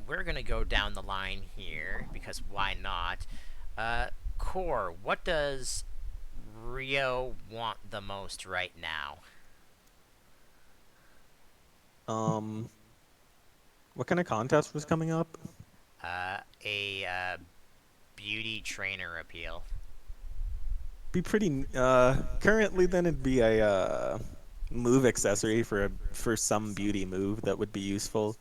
we're gonna go down the line here because why not? Core, what does Rio want the most right now? Um, what kind of contest was coming up? A beauty trainer appeal. Be pretty. Currently, then it'd be a move accessory for some beauty move that would be useful.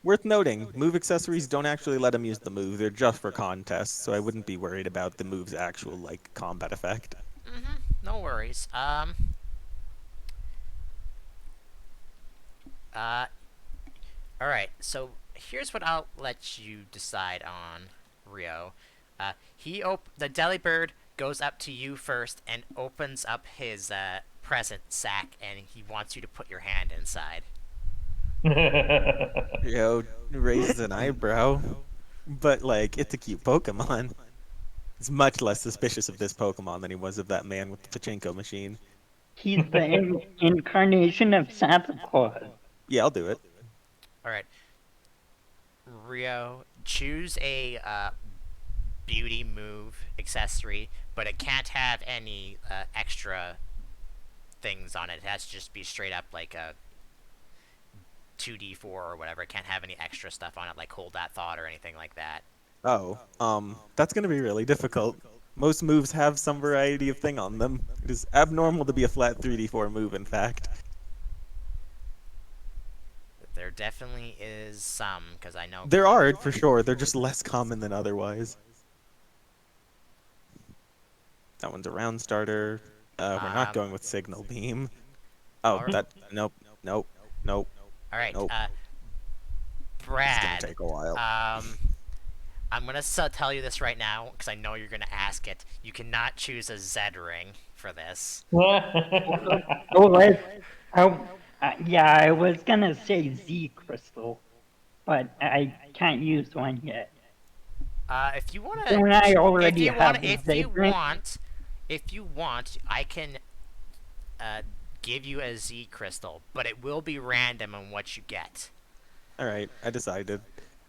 Worth noting, move accessories don't actually let him use the move; they're just for contests, so I wouldn't be worried about the move's actual like combat effect. No worries. Uh, all right. So here's what I'll let you decide on, Rio. The Delibird goes up to you first and opens up his present sack, and he wants you to put your hand inside. Yo, raises an eyebrow, but like it's a cute Pokemon. He's much less suspicious of this Pokemon than he was of that man with the pachinko machine. He's the incarnation of Santa Claus. Yeah, I'll do it. All right, Rio, choose a beauty move accessory, but it can't have any extra things on it. It has to just be straight up like a 2d4 or whatever. It can't have any extra stuff on it like hold that thought or anything like that. Oh, that's gonna be really difficult. Most moves have some variety of thing on them. It is abnormal to be a flat 3d4 move, in fact. There definitely is some, because I know. There are, for sure. They're just less common than otherwise. That one's a round starter. We're not going with signal beam. Oh, Alright. that nope, nope, nope, All right, nope. It's gonna Brad. take a while. I'm gonna tell you this right now because I know you're gonna ask it. You cannot choose a Z ring for this. Oh, let's. Oh, yeah, I was gonna say Z crystal, but I can't use one yet. If you wanna, Don't I if already you wanna, have a if you Z ring? want, if you want, I can give you a Z crystal, but it will be random on what you get. All right, I decided.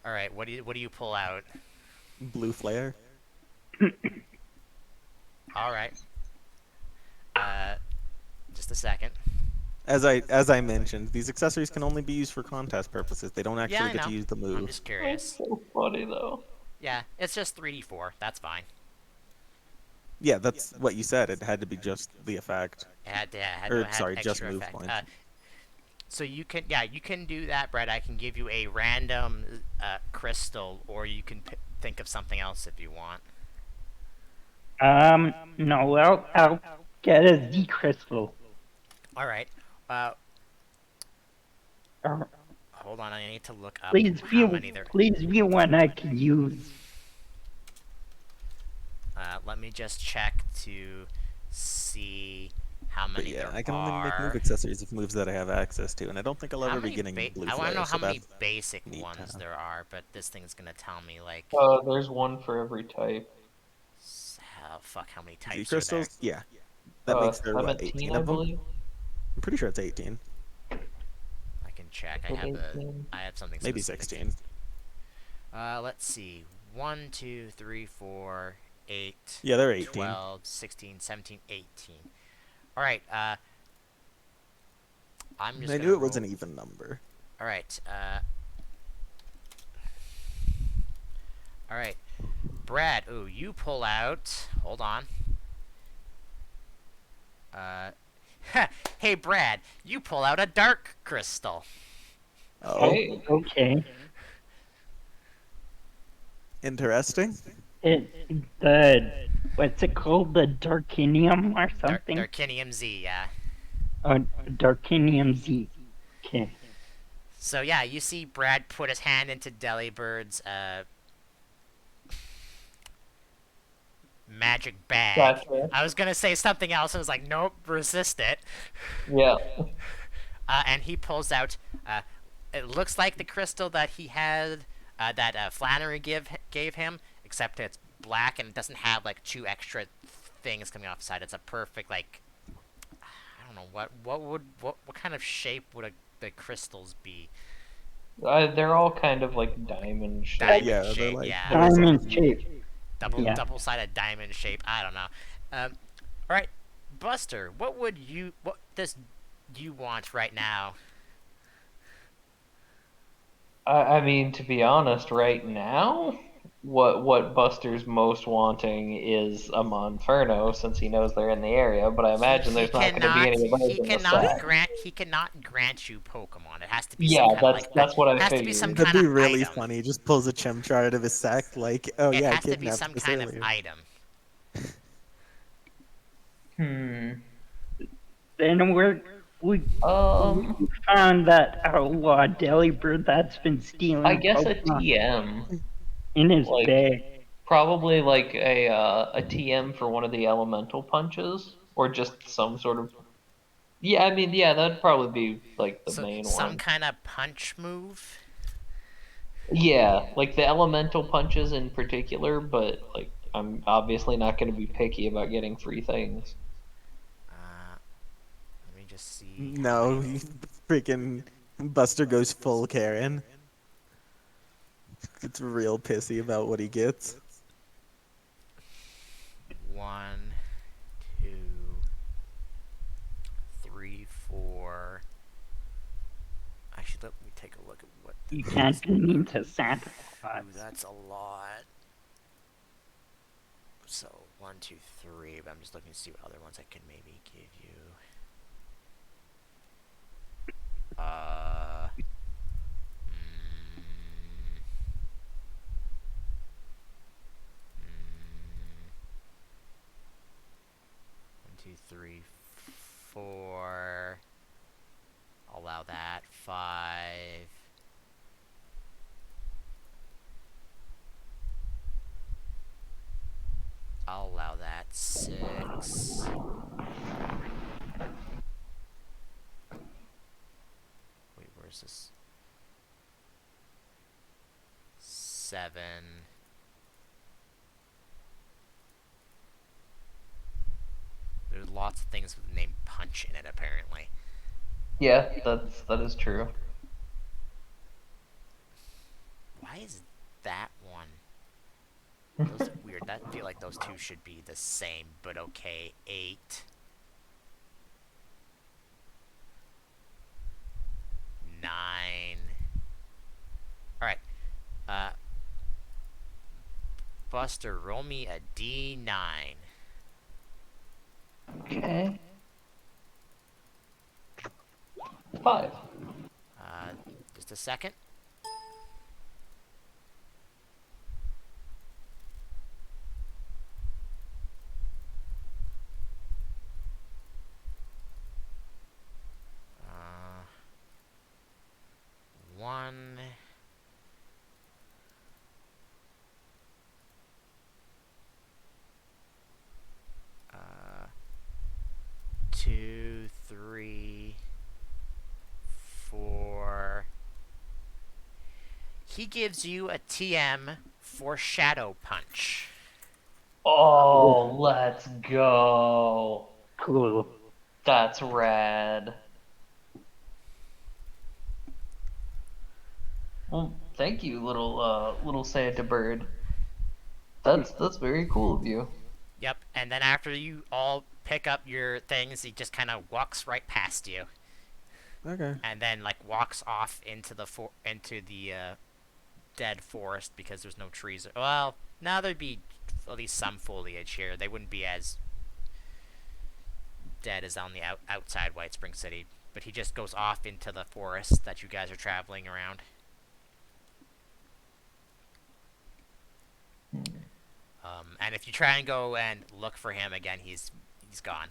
All right, what do you pull out? Blue flare. All right. Just a second. As I mentioned, these accessories can only be used for contest purposes. They don't Yeah, actually I get know. to use the I'm move. just That's curious. so funny though. Yeah, it's just 3d4. That's fine. Yeah, that's what you said. It had to be just the effect. It had to Or have sorry, just extra move effect. points. So you can do that, Brett. I can give you a random crystal, or you can think of something else if you want. No, I'll get a Z crystal. All right. Uh, Or hold on. I need to look up how please many there. be one I can use. Let me just check to see how But many yeah, there I can only make move are. accessories of moves that I have access to, and I don't think I'll How ever be many? getting blue I want to flare, know so how many that's basic neat to ones have. there are, but this thing's gonna tell me like, There's one for every type. oh, fuck, how many Z types are there? crystals, yeah. That makes there, what, 17, 18 I of them? believe. I'm pretty sure it's 18. I can check. Is it 18? I have something Maybe specific. 16. Let's see. 1, 2, 3, 4, 8, Yeah, they're 18. 12, 16, 17, 18. Alright, I'm just I gonna knew it was roll. an even number. Alright, alright. Brad, ooh, you pull out. Hold on. Uh, hey, Brad, you pull out a dark crystal. Oh, Okay. Okay. interesting. What's it called? The Darkinium or something? Darkinium Z, yeah. Oh, Darkinium Z. Okay. So, yeah, you see Brad put his hand into Delibird's, magic bag. Gotcha. I was gonna say something else, and I was like, nope, resist it. Yeah. And he pulls out. It looks like the crystal that he had, that Flannery gave him, except it's black and it doesn't have like two extra things coming off the side. It's a perfect like. I don't know what kind of shape would the crystals be? They're all kind of like diamond shaped. Diamond Yeah, they're shape, like yeah. horizontal. Diamond shape. Yeah. Double-sided diamond shape. I don't know. All right, Buster, what does you want right now? I mean, to be honest, right now, what Buster's most wanting is a Monferno, since he knows they're in the area. But I imagine there's not going to be any of those in the set. He cannot grant you Pokemon. It has to be some Yeah, kind of like that's what I has to be some figured. That'd kind of be really item. funny. He just pulls a Chimchar out of his sack, like, oh It yeah, I has to be kidnapped some this kind of earlier. item. Hmm. Then we Um, found that outlaw Delibird that's been stealing I guess a Pokemon TM, in his like bag. probably like a TM for one of the elemental punches, or just some sort of. Yeah, I mean, yeah, that'd probably be like the So main some one. kind of punch move. Yeah, like the elemental punches in particular, but like I'm obviously not going to be picky about getting free things. Let me just see how No, many. freaking Buster goes full Karen. It's real pissy about what he gets. 1, 2, 3, 4. Actually, Let me take a look at what You the can't next. mean to Santa Claus. Ooh, that's a lot. So 1, 2, 3. But I'm just looking to see what other ones I can maybe give you. Uh. Mm, mm, 1, 2, 3, 4. I'll allow that. 5. I'll allow that. 6. Wait, where's this? 7. There's lots of things with the name Punch in it, apparently. Yeah, that is true. Why is that one? Those weird. That feel like those two should be the same, but okay. 8. 9. All right. Uh, Buster, roll me a D9. Okay. 5. Uh, just a second. Uh, 1. 2, 3, 4. He gives you a TM for Shadow Punch. Oh, let's go. Cool. That's rad. Well, thank you, little Santa bird. That's very cool of you. Yep, and then after you all pick up your things, he just kind of walks right past you, Okay. and then like walks off into the dead forest because there's no trees. Well, now there'd be at least some foliage here. They wouldn't be as dead as on the outside White Spring City, but he just goes off into the forest that you guys are traveling around. And if you try and go and look for him again, he's gone.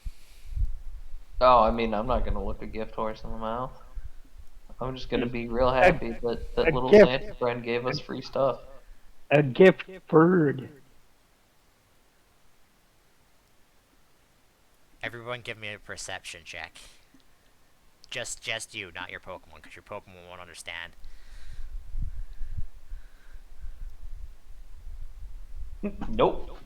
Oh, I mean, I'm not gonna look a gift horse in the mouth. I'm just gonna be real happy that A little gift. Santa friend gave us free stuff. A gift bird. Everyone, give me a perception check. Just you, not your Pokemon, because your Pokemon won't understand. Nope.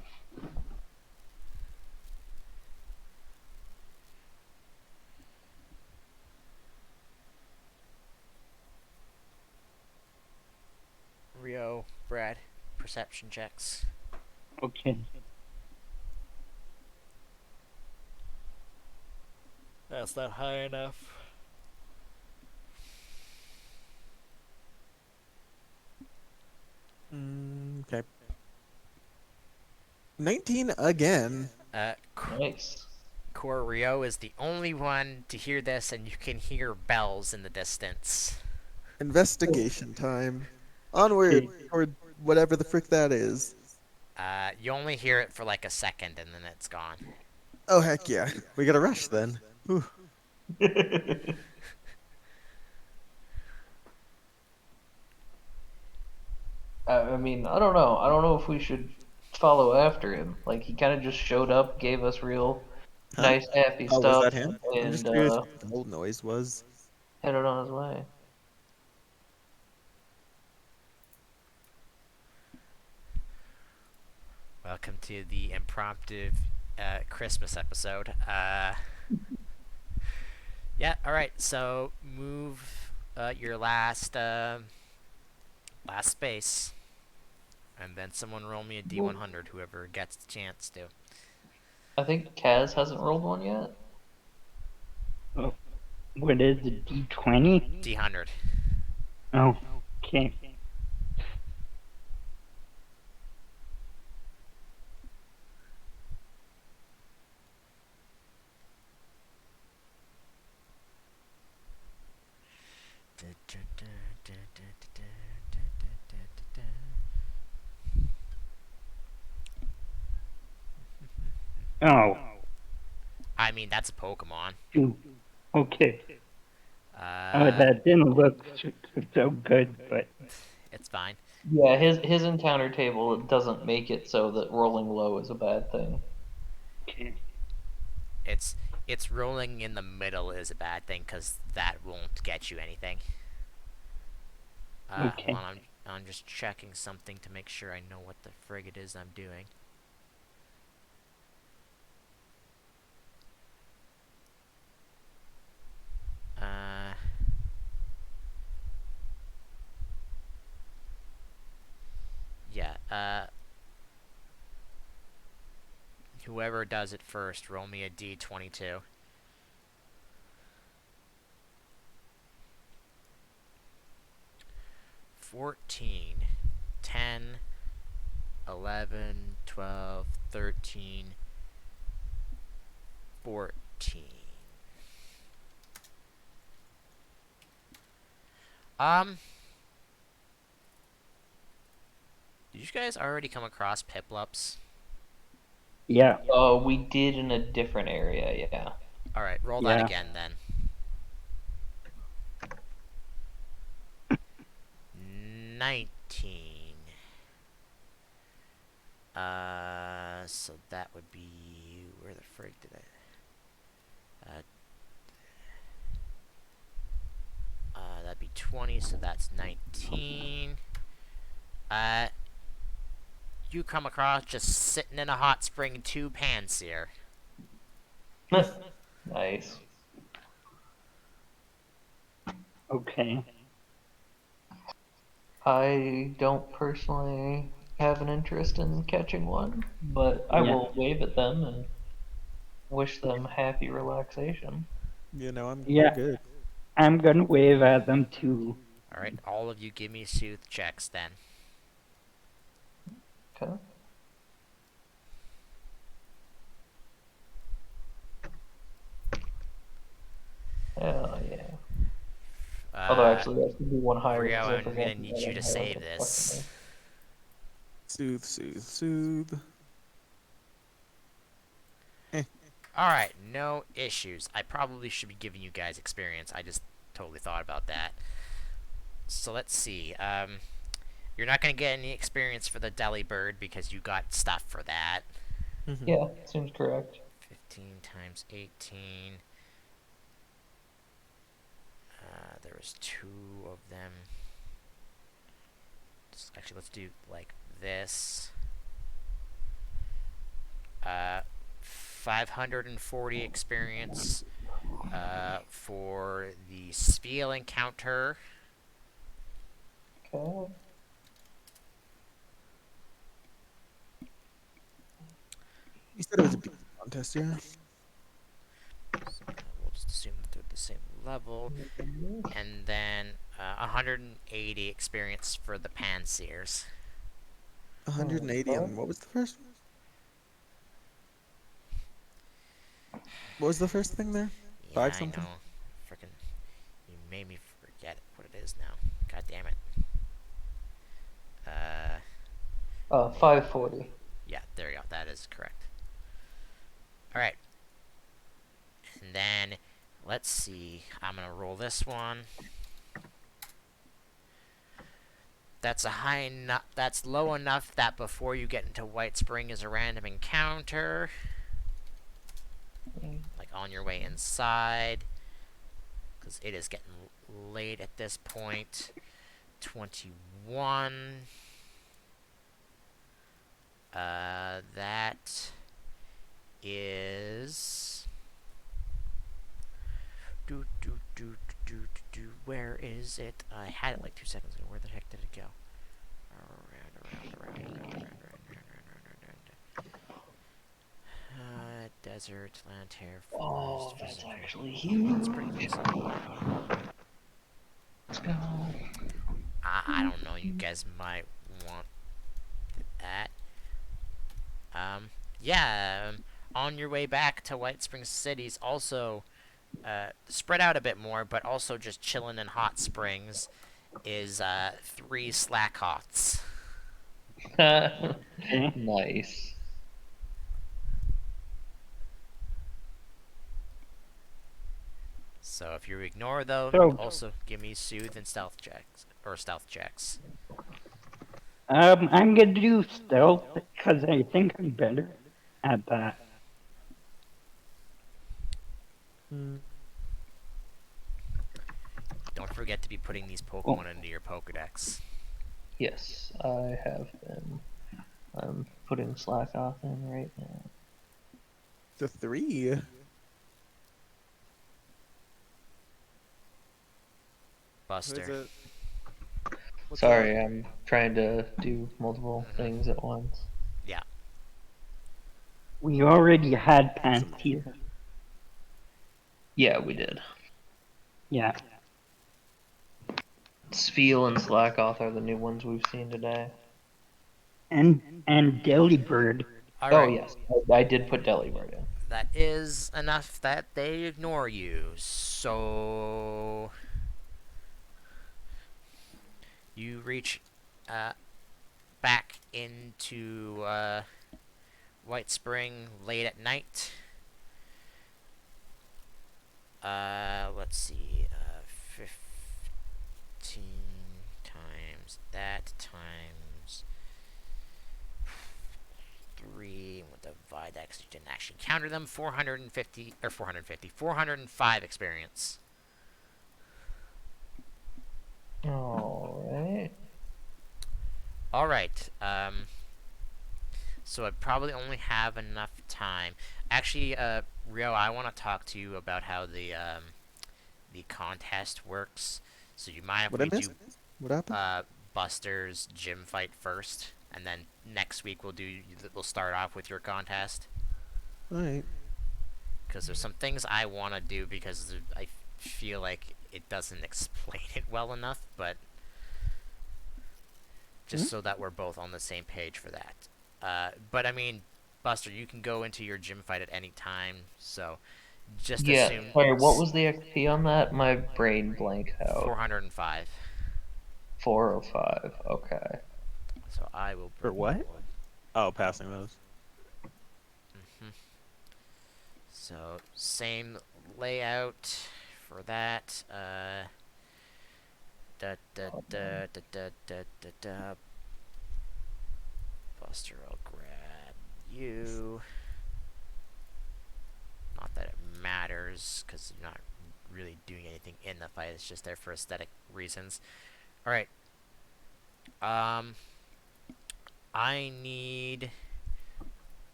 Rio, Brad, perception checks. Okay. That's not high enough. Okay. 19 again. Nice. Core Rio is the only one to hear this, and you can hear bells in the distance. Investigation time. Onward toward whatever the frick that is. You only hear it for like a second, and then it's gone. Oh, heck yeah. We gotta rush then. Whew. I mean, I don't know. I don't know if we should follow after him. Like, he kind of just showed up, gave us real Huh? nice, happy Oh, was stuff, that him? I'm and just curious what the whole noise was. headed on his way. Welcome to the impromptu Christmas episode. Yeah, alright, so move your last space. And then someone roll me a D100, whoever gets the chance to. I think Kaz hasn't rolled one yet. Oh, what is it? D20? D100. Okay. Oh, I mean, that's a Pokemon. shoot. Okay. Oh, Uh, that didn't look so good, but it's fine. Yeah, his encounter table doesn't make it so that rolling low is a bad thing. okay. It's it's rolling in the middle is a bad thing because that won't get you anything. Hold Okay. on, I'm just checking something to make sure I know what the frig it is I'm doing. Uh, yeah. Whoever does it first, roll me a d22. 14, 10, 11, 12, 13, 14. Um, did you guys already come across Piplups? Yeah. We did in a different area, yeah. Alright, roll that Yeah. again then. 19. So that would be where the frig did that'd be 20, so that's 19. Uh, you come across just sitting in a hot spring 2 Panseer. Nice. Okay. I don't personally have an interest in catching one, but I Yeah. will wave at them and wish them happy relaxation. You know, we're Yeah. good. I'm gonna wave at them too. Alright, all of you give me soothe checks then. Okay. Hell yeah. Although Uh, actually that should be one higher because Frio, I I'm forgot gonna that need I you to don't have like save a fucking this. thing. Soothe, soothe, soothe. Eh. Alright, no issues. I probably should be giving you guys experience. I just totally thought about that. So let's see. You're not gonna get any experience for the deli bird because you got stuff for that. Mhm. Yeah, seems correct. 15 times 18. There was 2 of them. Actually, let's do like this. 540 experience for the Spiel encounter. Okay. You said it was a beauty contest, yeah? So we'll just assume that they're the same level. And then 180 experience for the Panseers. 180 Okay. and what was the first one? What was the first thing there? Yeah, Five I something? know. Freaking, you made me forget what it is now. God damn it. Uh, 540. yeah, there we go. That is correct. All right. And then let's see. I'm gonna roll this one. That's a high enough. That's low enough that before you get into White Spring is a random encounter, like on your way inside, because it is getting late at this point. 21. That is. Where is it? I had it like 2 seconds ago. Where the heck did it go? Desert, land, hair, Oh, forest, that's physical. actually Hot springs. huge. Let's go. I don't know. You guys might want that. Um, yeah. On your way back to White Springs Cities, also spread out a bit more, but also just chilling in Hot Springs is 3 slack hots. Okay. Nice. So if you ignore them, So, also give me soothe and stealth checks or stealth checks. I'm gonna do stealth because I think I'm better at that. Mm. Don't forget to be putting these Oh, Pokemon into your Pokedex. Yes, I have been. I'm putting Slack off in right now. The 3. Who is Buster. it? What's up? Sorry, I'm trying to do multiple Mm-hmm. things at once. Yeah. we already had Some. Pantier. Yeah, we did. Yeah. Spiel and Slackoth are the new ones we've seen today. And Delibird. All Oh right. yes, I did put Delibird in. That is enough that they ignore you. So you reach uh, back into White Spring late at night. Let's see. 15 times that times 3. We'll divide that because you didn't actually counter them. 450 or 450. 405 experience. All right. All right. So I probably only have enough time. Actually, Rio, I want to talk to you about how the contest works. So you mind if What I we missed? do What happened? Buster's gym fight first, and then next week we'll start off with your contest. Alright. Because there's some things I want to do because I feel like it doesn't explain it well enough, but just Mhm. so that we're both on the same page for that. But I mean, Buster, you can go into your gym fight at any time, so just Yeah. assume Sorry, what was the XP on that? My brain blanked out. 405. 405. Okay. So I will For bring you what? all. Oh, passing those. Hmm. So same layout for that. Da da da da da da da da. Buster, I'll grab you. Not that it matters, because you're not really doing anything in the fight. It's just there for aesthetic reasons. All right. I need.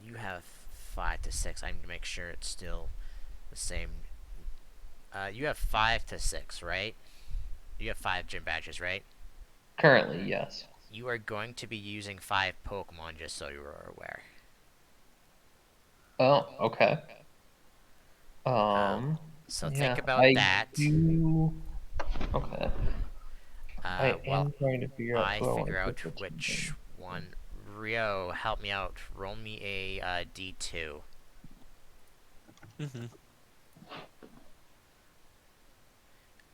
You have 5 to 6. I need to make sure it's still the same. You have 5 to 6, right? You have 5 gym badges, right? Currently, yes. You are going to be using 5 Pokemon, just so you are aware. Oh, okay. Um, so think Yeah, about I that. do. Okay. I While am trying to figure out I who I want figure to put out the team which in. one. Rio, help me out. Roll me a D2. Mm-hmm.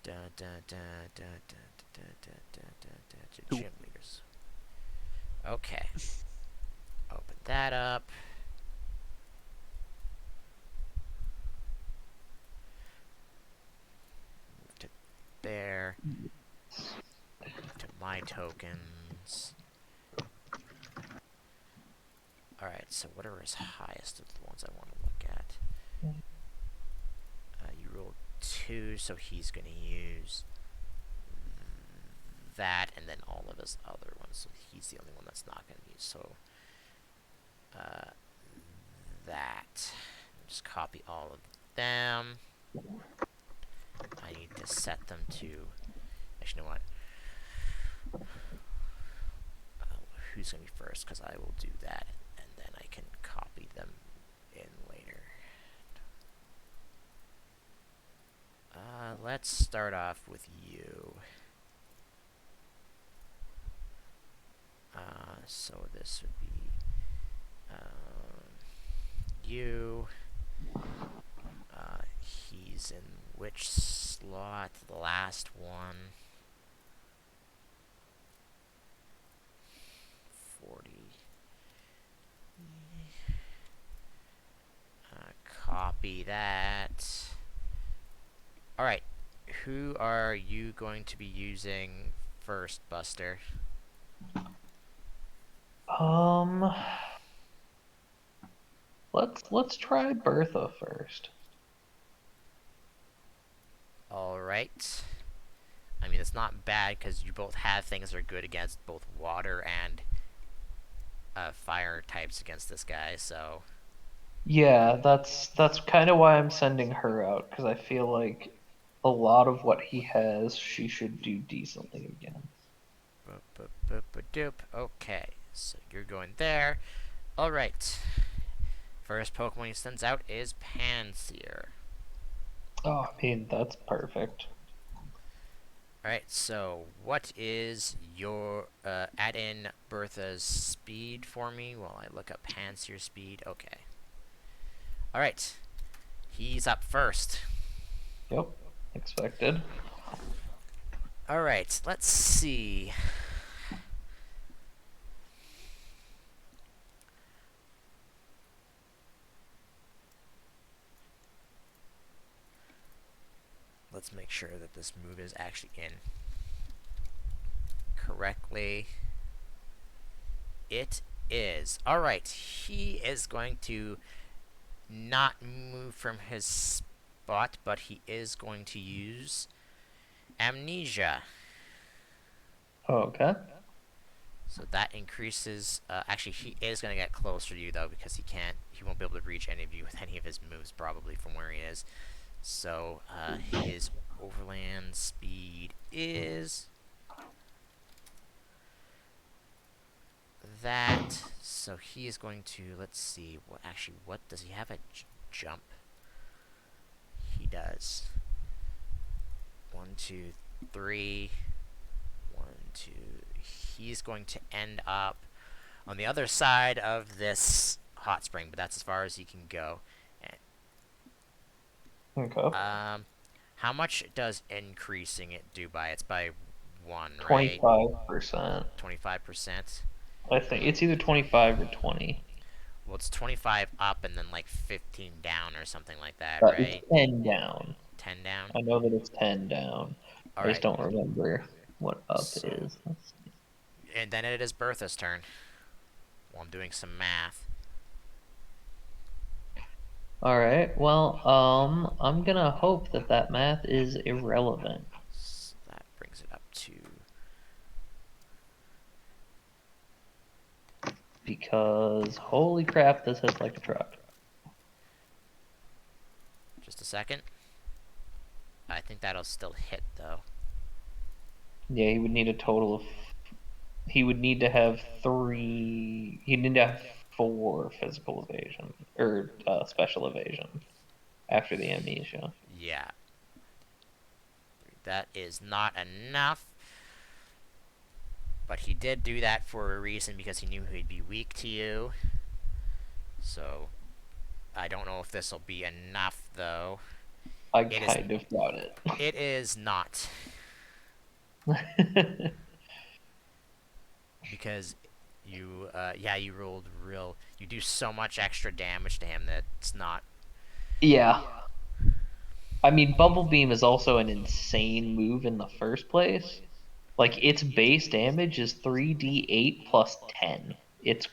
Da da da da da da da da da da. Two. Gym leaders. Okay. Open that up. Move to there. To my tokens. Alright, so whatever is highest of the ones I want to look at. You rolled 2, so he's going to use that and then all of his other ones. So he's the only one that's not going to use. So that. Just copy all of them. I need to set them to. Actually, you know what? Who's going to be first? Because I will do that, and then I can copy them in later. Let's start off with you. So this would be you. He's in which slot? The last one. 40. Copy that. Alright, who are you going to be using first, Buster? Um, let's try Bertha first. Alright. I mean, it's not bad because you both have things that are good against both water and fire types against this guy, so. Yeah, that's kind of why I'm sending her out, because I feel like a lot of what he has, she should do decently against. Boop, boop, boop, boop, doop. Okay, so you're going there. Alright. First Pokemon he sends out is Panseer. Oh, I mean, that's perfect. Alright, so what is your add in Bertha's speed for me while I look up Panseer's speed? Okay. Alright. He's up first. Yep, expected. Alright, let's see. Let's make sure that this move is actually in correctly. It is. Alright, he is going to not move from his spot, but he is going to use Amnesia. Okay. So that increases. Actually, he is going to get closer to you though because he won't be able to reach any of you with any of his moves probably from where he is. So his overland speed is that. So he is going to, let's see, what does he have a jump? He does. 1, 2, 3. 1, 2. He's going to end up on the other side of this hot spring, but that's as far as he can go. Okay. How much does increasing it do by? It's by 1, right? 25%. 25%. I think it's either 25 or 20. Well, it's 25 up and then like 15 down or something like that, It's right? 10 down. 10 down. I know that it's 10 down. All I just right. don't remember what up So, is. Let's see. and then it is Bertha's turn. Well, I'm doing some math. All right. Well, I'm gonna hope that that math is irrelevant. So that brings it up to Because holy crap, this hits like a truck. just a second. I think that'll still hit though. Yeah, he would need a total of. He would need to have three. He'd need to have 4 physical evasion or special evasion after the amnesia. Yeah. That is not enough. But he did do that for a reason because he knew he'd be weak to you. So I don't know if this will be enough though. I It is. kind of doubt it. It is not because you rolled real. You do so much extra damage to him that it's not. Yeah. I mean, Bubble Beam is also an insane move in the first place. Like, its base damage is 3d8 plus 10. It's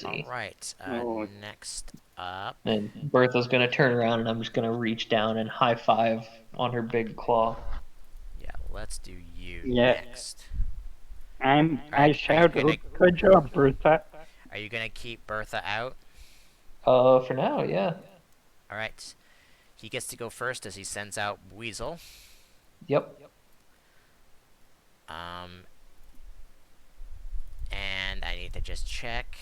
All crazy. right. Oh, Next up. And Bertha's gonna turn around and I'm just gonna reach down and high five on her big claw. Yeah, let's do you yeah. next. I Alright, shout out, good job, Bertha. Are you gonna keep Bertha out? For now, yeah. Alright. He gets to go first as he sends out Weasel. Yep. And I need to just check.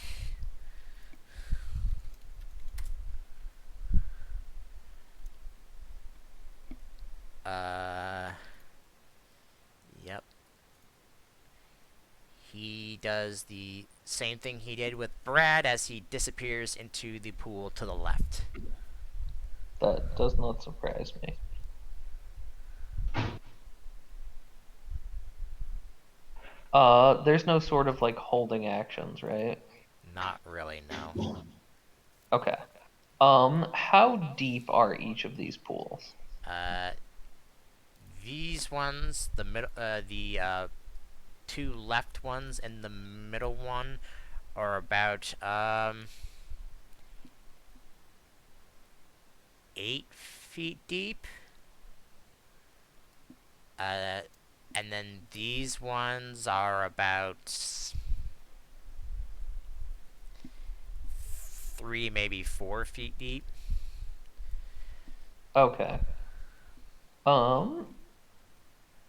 Yep. He does the same thing he did with Brad as he disappears into the pool to the left. That does not surprise me. There's no sort of like holding actions, right? Not really, no. Okay. How deep are each of these pools? Uh, these ones, the two left ones and the middle one are about 8 feet deep. And then these ones are about 3, maybe 4 feet deep. Okay.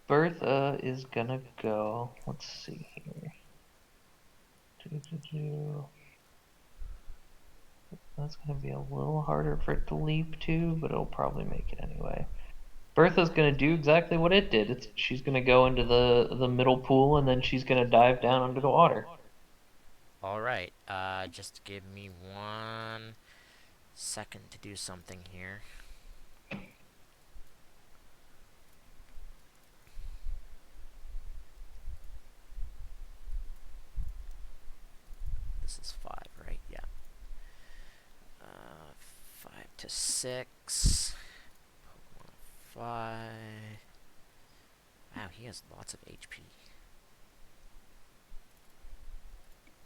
Bertha is gonna go. Let's see here. That's gonna be a little harder for it to leap to, but it'll probably make it anyway. Bertha's gonna do exactly what it did. She's gonna go into the middle pool and then she's gonna dive down under the water. All right. Just give me 1 second to do something here. This is 5, right? Yeah. 5 to 6. Pokemon 5. Wow, he has lots of HP.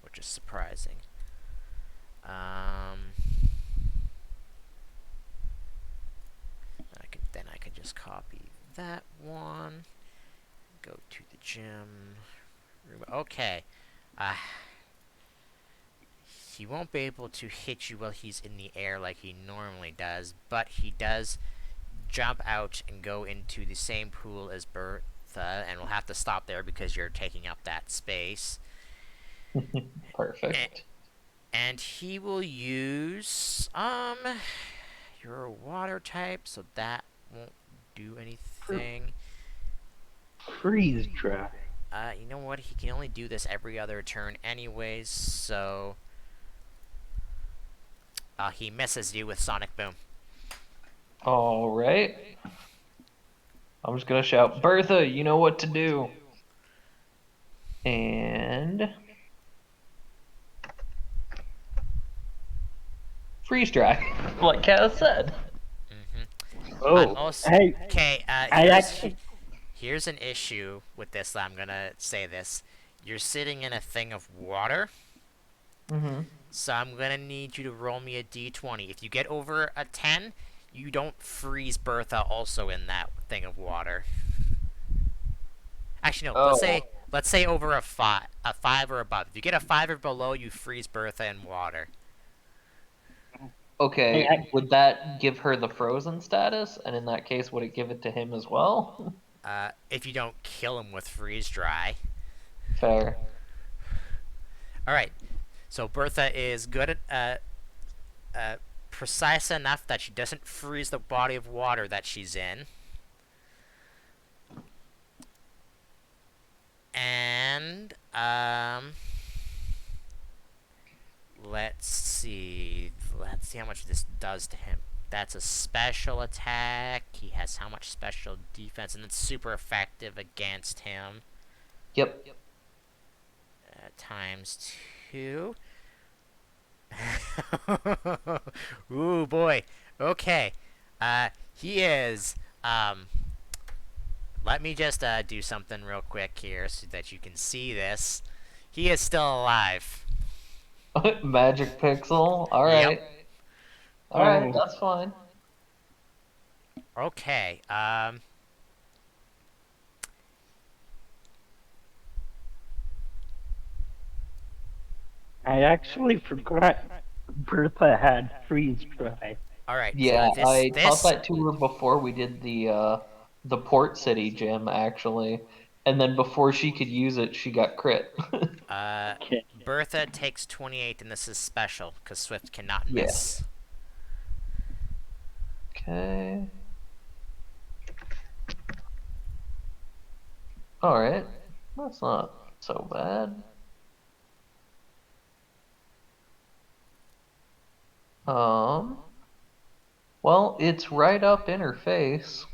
Which is surprising. Then I can just copy that one. Go to the gym. Okay. He won't be able to hit you while he's in the air like he normally does, but he does jump out and go into the same pool as Bertha, and we'll have to stop there because you're taking up that space. Perfect. And he will use you're a water type, so that won't do anything. Freeze dry. You know what? He can only do this every other turn anyways, so he misses you with Sonic Boom. Alright. I'm just gonna shout, Bertha, you know what to do. And freeze dry, like Kaz said. I'm Oh, also hey, okay. I actually, Here's an issue with this. I'm gonna say this. You're sitting in a thing of water, Mm-hmm. so I'm gonna need you to roll me a d20. If you get over a 10, you don't freeze Bertha also in that thing of water. Actually, no. Oh, Let's say over a 5 or above. If you get a 5 or below, you freeze Bertha in water. okay. I, Would that give her the frozen status? And in that case, would it give it to him as well? If you don't kill him with freeze dry. Fair. All right. So Bertha is good at precise enough that she doesn't freeze the body of water that she's in. And let's see. Let's see how much this does to him. That's a special attack. He has how much special defense, and it's super effective against him. Yep. Times 2. Ooh boy. Okay. He is. Let me just do something real quick here so that you can see this. He is still alive. Magic pixel. All Yep. right. All right. That's fine. Okay. I actually forgot Bertha had freeze dry. All right. Yeah, So I taught that to her before we did the Port City gym actually, and then before she could use it, she got crit. Okay. Bertha takes 28, and this is special because Swift cannot Yeah. miss. Okay. All right. That's not so bad. Well, it's right up in her face.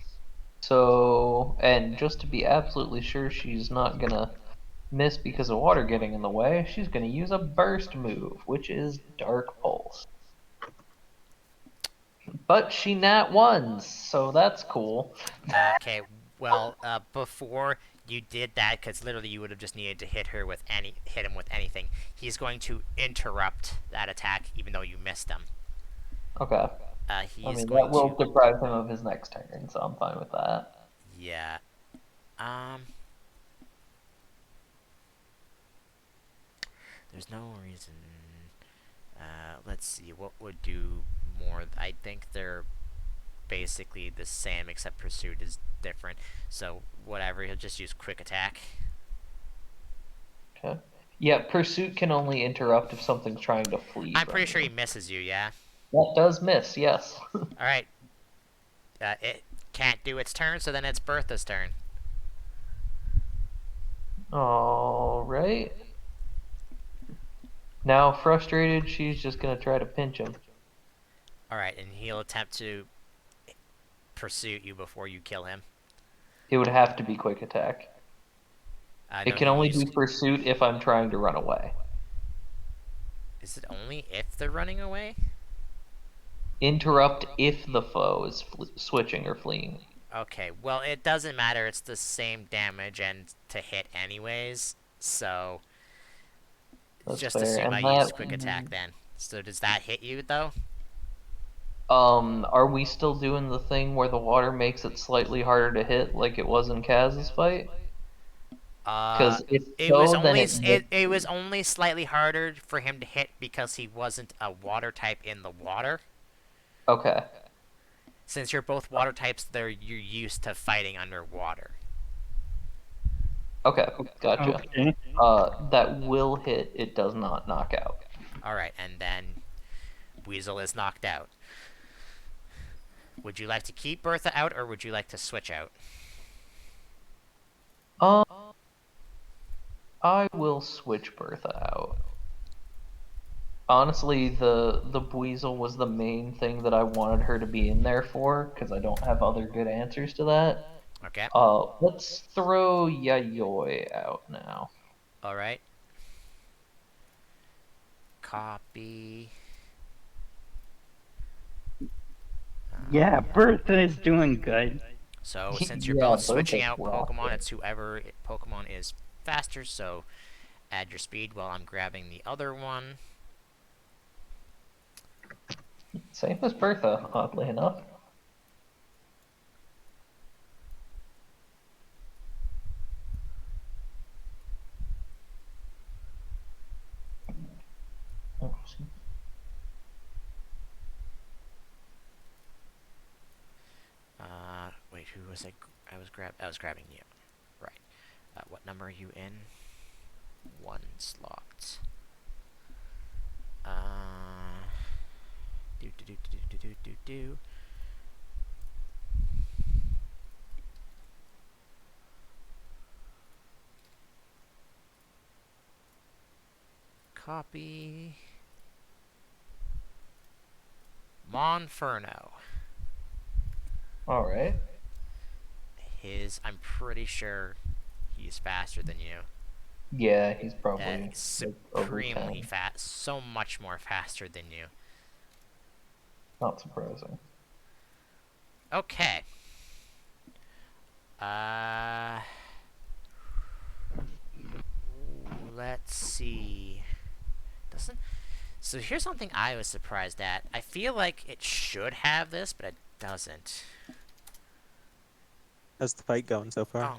So, and just to be absolutely sure she's not gonna miss because of water getting in the way, she's gonna use a burst move, which is Dark Pulse. But she nat ones, so that's cool. Okay, well, before you did that, because literally you would have just needed to hit him with anything. He's going to interrupt that attack, even though you missed him. Okay. I He's mean, that going will to, deprive him of his next turn, so I'm fine with that. yeah. Um, there's no reason. Let's see, what would do more? I think they're basically the same, except Pursuit is different. So whatever, he'll just use Quick Attack. Okay. Yeah, Pursuit can only interrupt if something's trying to flee I'm from pretty sure he you. misses you, yeah? That does miss, yes. Alright, it can't do its turn, so then it's Bertha's turn. Alright. Now, frustrated, she's just gonna try to pinch him. Alright, and he'll attempt to pursue you before you kill him. It would have to be quick attack. No, It can only do pursuit if I'm trying to run away. Is it only if they're running away? Interrupt if the foe is switching or fleeing. Okay, well, it doesn't matter. It's the same damage and to hit anyways, so That's just fair. assume And I use Quick Attack then. So does that hit you, though? are we still doing the thing where the water makes it slightly harder to hit, like it was in Kaz's fight? Because if It was so, then only it would. it was only slightly harder for him to hit because he wasn't a water type in the water. Okay. Since you're both water types, you're used to fighting underwater. Okay. Gotcha. Okay. That will hit. It does not knock out. All right, and then Weasel is knocked out. Would you like to keep Bertha out, or would you like to switch out? Um, I will switch Bertha out. Honestly, the Buizel was the main thing that I wanted her to be in there for, because I don't have other good answers to that. Okay. Let's throw Yayoi out now. All right. Copy. Yeah, Bertha is doing good. So since you're Yeah, both switching Bertha's out rocking. Pokemon, it's whoever Pokemon is faster. So add your speed while I'm grabbing the other one. Same as Bertha, oddly enough. Oh, Wait, who was I? I was grabbing you. Right. What number are you in? One slot. Do do do do do do do do. Copy. Monferno. Alright. I'm pretty sure he's faster than you. Yeah, he's probably like, over Supremely 10. fast. So much more faster than you. Not surprising. Okay. Let's see. Doesn't. So here's something I was surprised at. I feel like it should have this, but it doesn't. How's the fight going so far?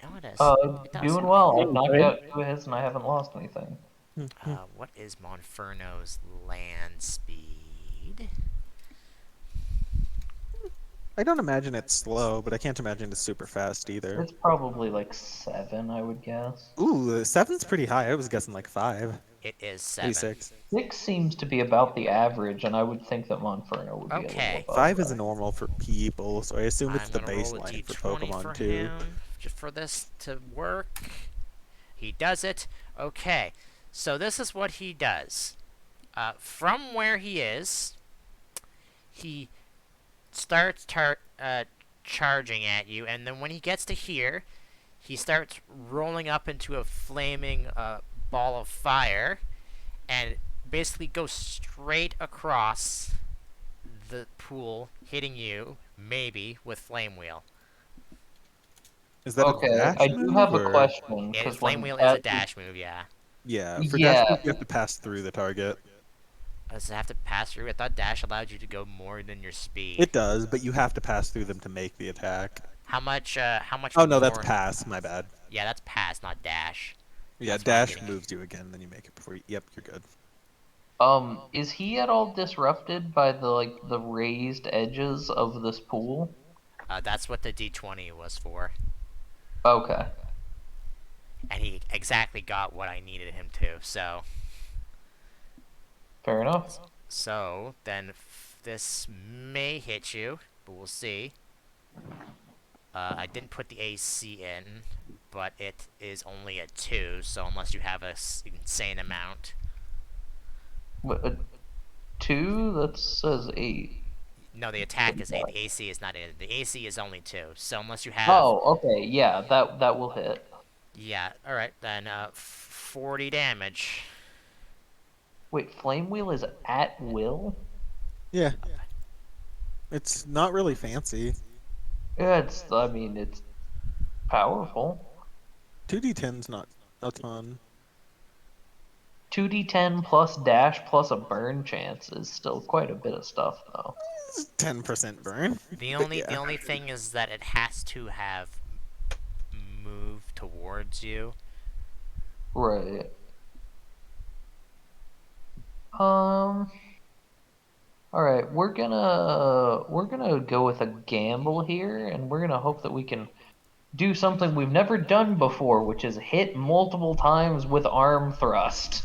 Oh, no, it is. It does. Doing well. I've Doing knocked good. out 2 hits and I haven't lost anything. What is Monferno's land speed? I don't imagine it's slow, but I can't imagine it's super fast either. It's probably like 7, I would guess. Ooh, 7's pretty high. I was guessing like 5, It is maybe 7. 6. 6 seems to be about the average, and I would think that Monferno would be a little Okay. above 5 is that. normal for people, so I assume it's I'm the gonna roll a baseline for d20 Pokemon for too. him, just for this to work. He does it. Okay, so this is what he does. From where he is, he starts charging at you, and then when he gets to here, he starts rolling up into a flaming ball of fire, and basically goes straight across the pool, hitting you, maybe, with Flame Wheel. Is that a Okay, dash I do move have a or? question because Flame when Wheel is a that dash move, yeah. Yeah, for dash yeah, move you have to pass through the target. Does it have to pass through? I thought dash allowed you to go more than your speed. It does, but you have to pass through them to make the attack. How much? How much Oh no, that's more? pass. My bad. Yeah, that's pass, not dash. Yeah, That's what I'm dash getting. moves you again, then you make it before you. Yep, you're good. is he at all disrupted by the raised edges of this pool? That's what the D20 was for, Okay, and he exactly got what I needed him to. fair enough. So then this may hit you, but we'll see. I didn't put the AC in, but it is only a 2, so unless you have a insane amount. What, a 2? That says 8. No, the attack is 8. The AC is not 8. The AC is only 2. So unless you have... Oh, okay, yeah, that will hit. Yeah, alright, then 40 damage. Wait, Flame Wheel is at will? Yeah. It's not really fancy. Yeah, I mean, it's powerful. 2d10's not a ton. 2d10 plus dash plus a burn chance is still quite a bit of stuff, though. 10% burn. The But only yeah. the only thing is that it has to have moved towards you. Right. All right, we're gonna go with a gamble here, and we're gonna hope that we can do something we've never done before, which is hit multiple times with arm thrust.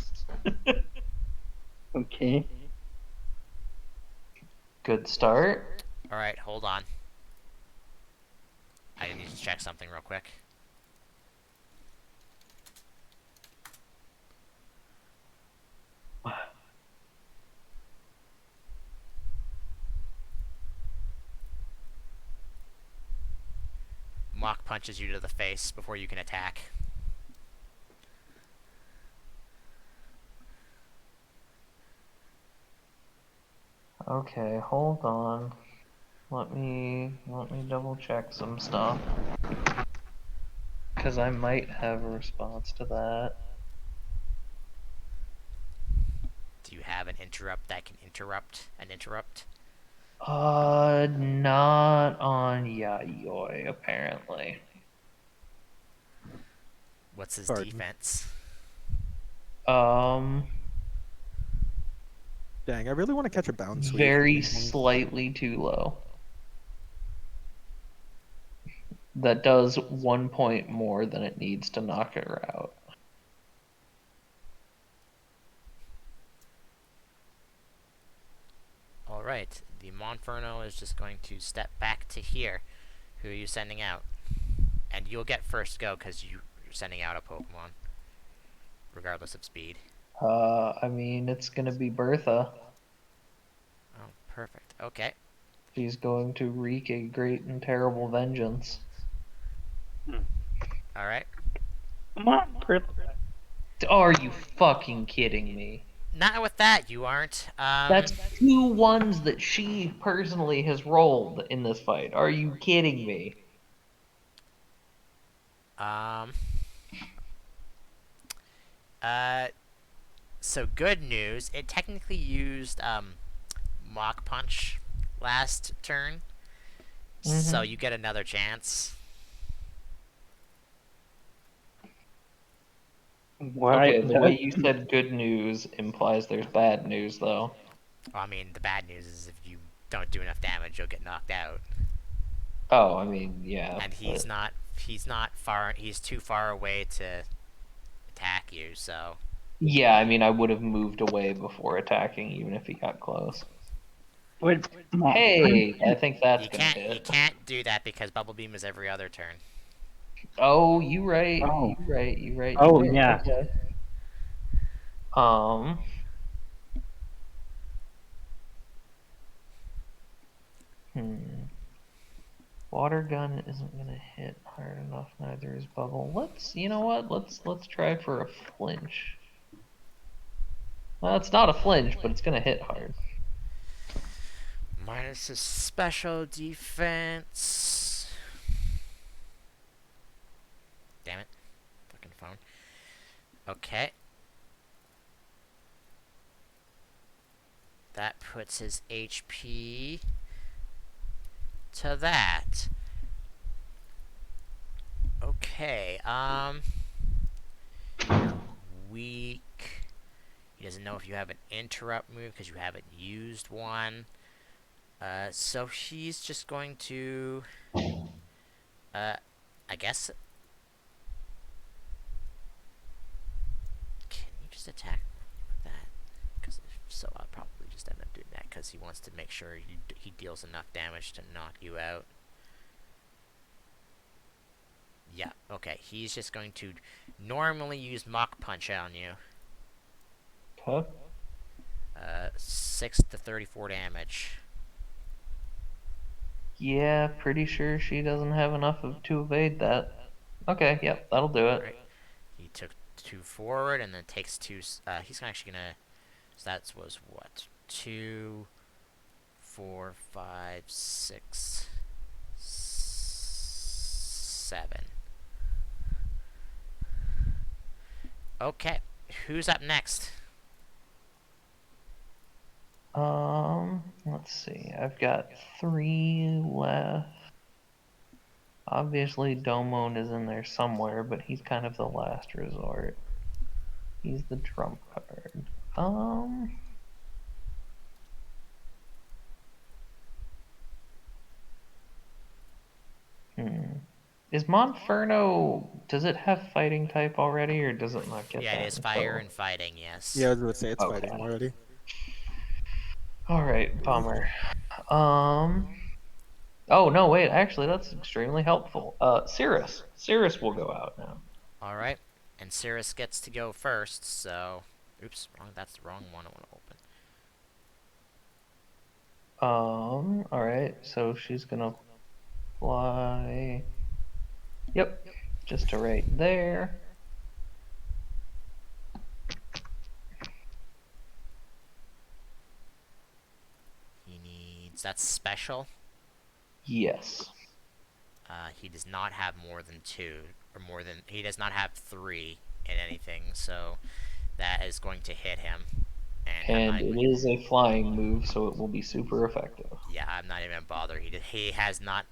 Okay. Good start. Alright, hold on. I need to check something real quick. Mock punches you to the face before you can attack. Okay, hold on. Let me double check some stuff. Cause I might have a response to that. Do you have an interrupt that can interrupt an interrupt? Not on Yayoi, apparently. What's his Pardon. defense? Um, Dang, I really want to catch a bounce sweep. very slightly too low. That does 1 point more than it needs to knock her out. Alright, the Monferno is just going to step back to here. Who are you sending out? And you'll get first go because you're sending out a Pokemon, regardless of speed. I mean, it's gonna be Bertha. Oh, perfect. Okay. She's going to wreak a great and terrible vengeance. Alright. Come on, Perth. Are you fucking kidding me? Not with that, you aren't. That's 2 ones that she personally has rolled in this fight. Are you kidding me? Um. So good news. It technically used Mock Punch last turn, so you get another chance. Why? Okay, the way you said good news implies there's bad news, though. Well, I mean, the bad news is if you don't do enough damage, you'll get knocked out. Oh, I mean, yeah. And he's not far. He's too far away to attack you. So Yeah, I mean, I would have moved away before attacking, even if he got close. Would Hey, I think that's you gonna can't hit. do that because Bubble Beam is every other turn. Oh, you right. Oh. You right. You right. Oh, you right. yeah. Okay. Um. Water gun isn't gonna hit hard enough. Neither is bubble. You know what? Let's try for a flinch. Well, it's not a flinch, but it's gonna hit hard. Minus his special defense. Damn it. Fucking phone. Okay. That puts his HP to that. Okay, you're weak. He doesn't know if you have an interrupt move because you haven't used one. So he's just going to, I guess. Can you just attack with that? Because if so, I'll probably just end up doing that because he wants to make sure he deals enough damage to knock you out. Yeah, okay. He's just going to normally use Mach Punch on you. Okay. 6 to 34 damage. Yeah, pretty sure she doesn't have enough to evade that. Okay, yep, that'll do it. Right. He took 2 forward and then takes 2. He's actually gonna. So that was what? 2, 4, 5, 6, 7. Okay. Who's up next? Let's see. I've got 3 left. Obviously, Domon is in there somewhere, but he's kind of the last resort. He's the trump card. Is Monferno, does it have fighting type already, or does it not get Yeah, that it is fire until... and fighting, yes. Yeah, I was about to say it's Okay. fighting already. Alright, bummer. Oh, no, wait, actually, that's extremely helpful. Cirrus. Cirrus will go out now. Alright. And Cirrus gets to go first, so. Oops, wrong. That's the wrong one I want to open. Alright, so she's gonna fly. Yep, just to right there. He needs. That's special. Yes. He does not have more than 2, or more than. He does not have 3 in anything, so that is going to hit him. And it is a flying move, so it will be super effective. Yeah, I'm not even bothered. He has not.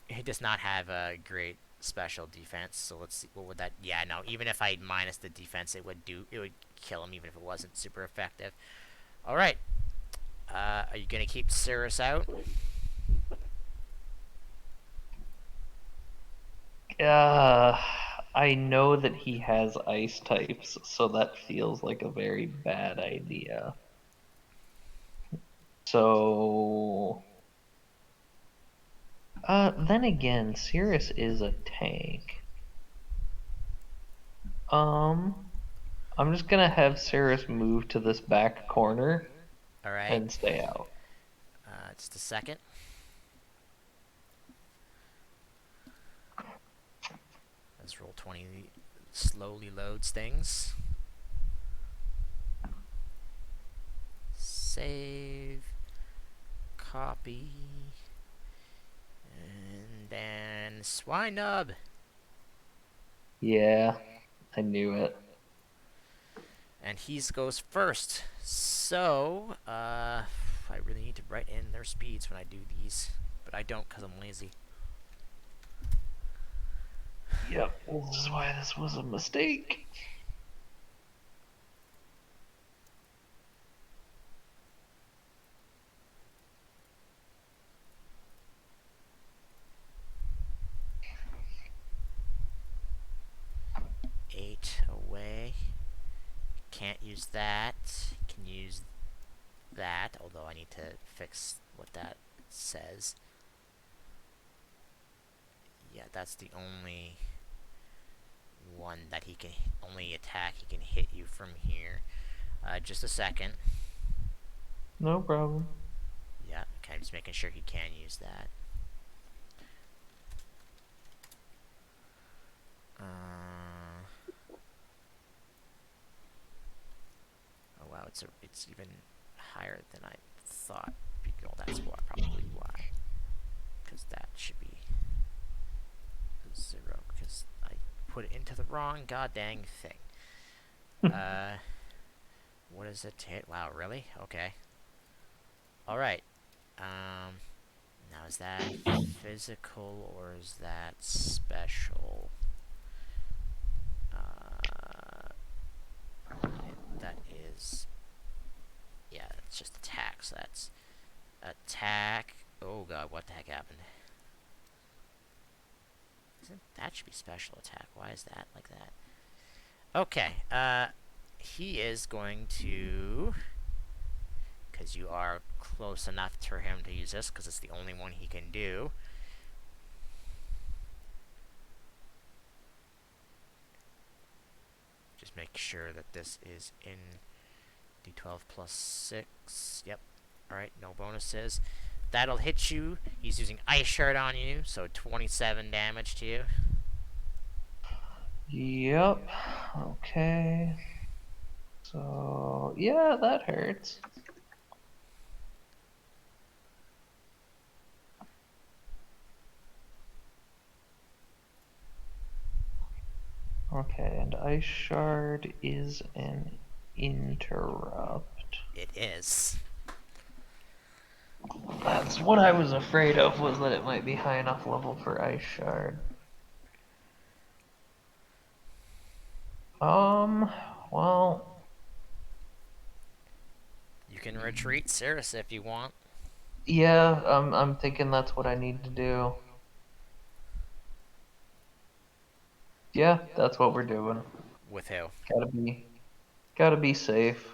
He does not have a great special defense. So let's see. What would that? Yeah, no. Even if I minus the defense, it would do. It would kill him, even if it wasn't super effective. All right. Are you gonna keep Cirrus out? I know that he has ice types, so that feels like a very bad idea. So, then again, Cirrus is a tank. I'm just gonna have Cirrus move to this back corner All right. and stay out. Just a second. Let's roll 20. Slowly loads things. Save. Copy. And then Swinub. Yeah, I knew it. And he goes first. So, I really need to write in their speeds when I do these. But I don't because I'm lazy. Yep, this is why this was a mistake. Away. Can't use that. Can use that, although I need to fix what that says. Yeah, that's the only one that he can only attack. He can hit you from here. Just a second. No problem. Yeah, okay, I'm just making sure he can use that. Oh wow, it's even higher than I thought. Well, that's probably why. Because that should be 0. Because I put it into the wrong goddamn thing. What is it? Wow, really? Okay. All right. Now is that physical or is that special? That is, yeah, it's just attack. So that's attack. Oh god, what the heck happened? That should be special attack. Why is that like that? Okay. He is going to, because you are close enough for him to use this, because it's the only one he can do. Just make sure that this is in D12 plus 6. Yep. Alright, no bonuses. That'll hit you. He's using Ice Shard on you, so 27 damage to you. Yep. Okay. So, yeah, that hurts. Okay, and Ice Shard is an interrupt. It is. That's what I was afraid of, was that it might be high enough level for Ice Shard. Well, You can retreat Cirrus if you want. yeah, I'm thinking that's what I need to do. Yeah, that's what we're doing. With who? Gotta be safe.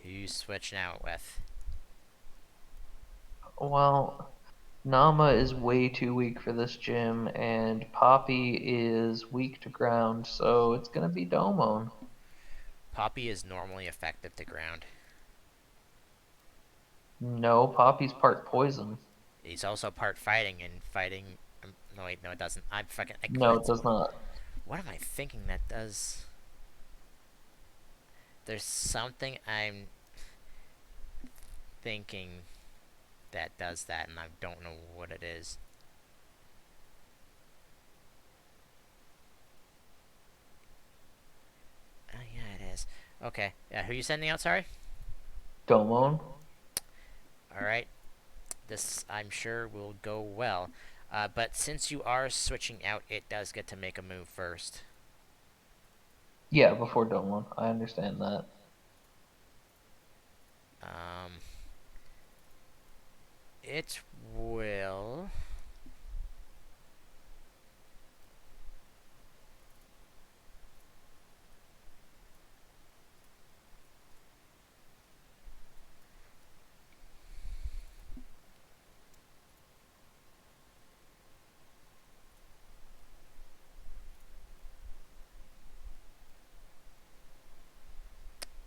Who you switching out with? Well, Nama is way too weak for this gym, and Poppy is weak to ground, so it's gonna be Domon. Poppy is normally effective to ground. No, Poppy's part poison. He's also part fighting, and fighting. No, wait, no, it doesn't. I'm fucking. No, it does not. What am I thinking that does? There's something I'm thinking that does that, and I don't know what it is. Oh, yeah, it is. Okay. Yeah, who are you sending out, sorry? Domon? Alright. This, I'm sure, will go well. But since you are switching out, it does get to make a move first. Yeah, before Domon. I understand that. It will...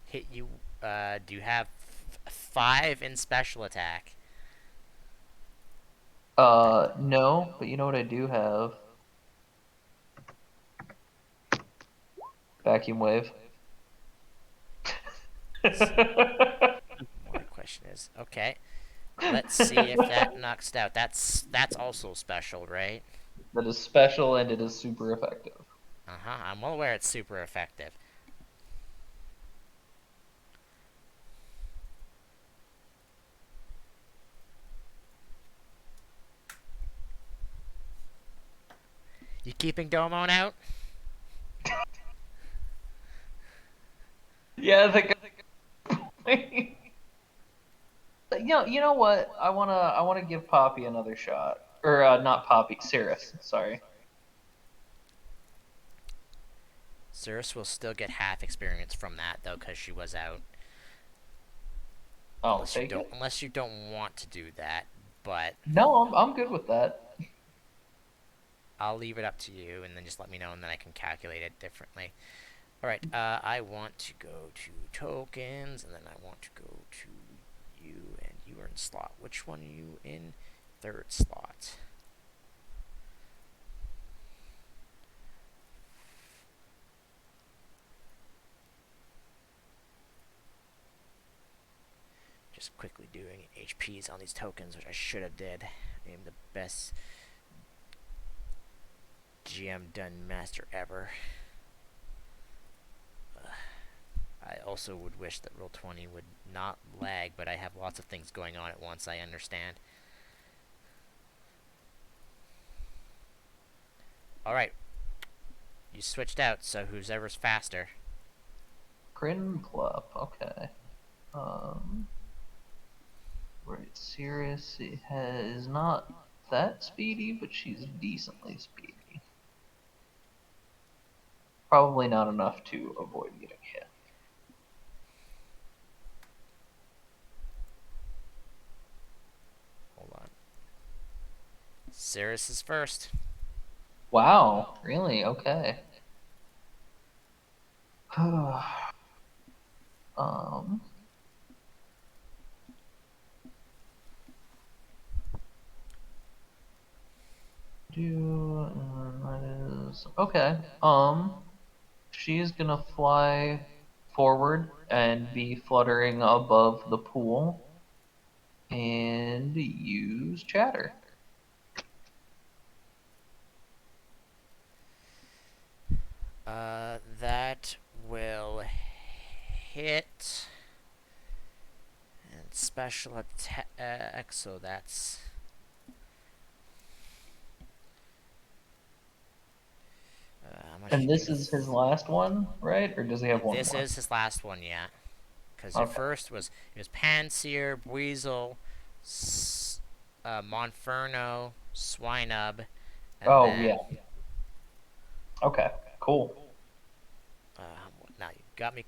hit you. Do you have 5 in special attack? No, but you know what I do have? Vacuum wave. More the question is, okay. Let's see if that knocks it out. That's also special, right? That is special and it is super effective. I'm well aware it's super effective. You keeping Domon out? Yeah, I think. You know what? I wanna give Poppy another shot, or not Poppy, Cirrus. Sorry. Cirrus will still get half experience from that though, because she was out. I'll take it. Unless you don't want to do that, but No, I'm good with that. I'll leave it up to you, and then just let me know, and then I can calculate it differently. All right. I want to go to tokens, and then I want to go to you, and you are different slot. Which one are you in? Third slot. Just quickly doing HPs on these tokens, which I should have did. I am the best GM done master ever. I also would wish that Roll20 would not lag, but I have lots of things going on at once, I understand. Alright. You switched out, so who's ever's faster? Club, okay. Right, Cirrus is not that speedy, but she's decently speedy. Probably not enough to avoid getting hit. Hold on. Cirrus is first. Wow, really? Okay. um. That is okay. She's gonna fly forward and be fluttering above the pool and use chatter. That will hit. And special attack, so that's... how much And did this you... is his last one, right? Or does he have one This more? is his last one, yeah. Because your Okay. first was... It was Panseer, Buizel, Monferno, Swinub, and Oh, then... yeah. Okay, cool. Now you got me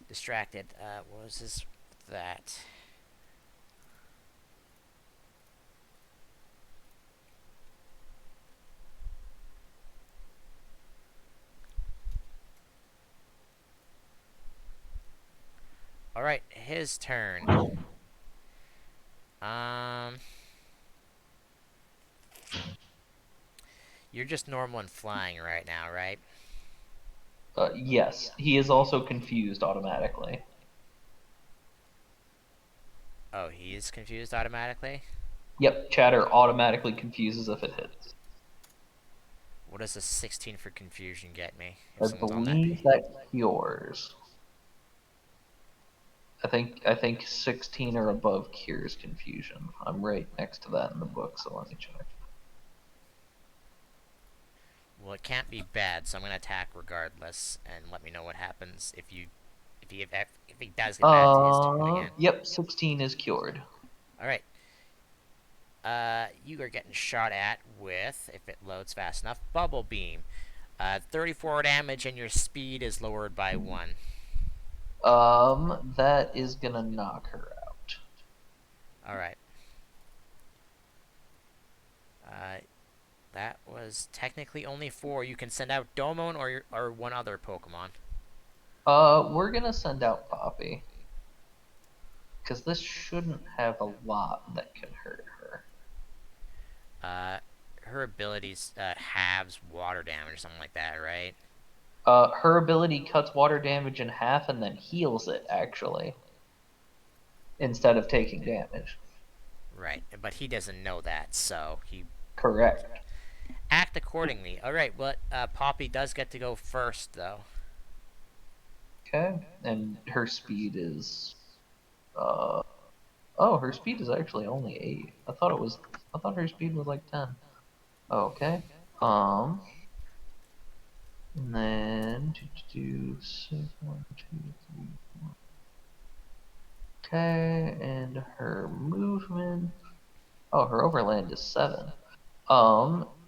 distracted. What was this? That... Alright, his turn. You're just normal and flying right now, right? Yes, he is also confused automatically. Oh, he is confused automatically? Yep, chatter automatically confuses if it hits. What does a 16 for confusion get me if I someone's on that believe page? that cures. I think 16 or above cures confusion. I'm right next to that in the book, so let me check. Well, it can't be bad, so I'm gonna attack regardless, and let me know what happens if he does get back to his turn again. Yep, 16 is cured. All right. You are getting shot at with, if it loads fast enough, bubble beam. 34 damage, and your speed is lowered by 1. That is gonna knock her out. All right. That was technically only 4. You can send out Domon or one other Pokemon. We're gonna send out Poppy. Because this shouldn't have a lot that can hurt her. Her abilities halves water damage or something like that, right? Her ability cuts water damage in half and then heals it, actually, instead of taking damage. Right, but he doesn't know that, so he... Correct. Act accordingly. Alright, well, Poppy does get to go first, though. Okay, and her speed is... her speed is actually only 8. I thought her speed was like 10. Okay. And then... 6, 1, 2, 3, 4. Okay, and her movement... Oh, her overland is 7.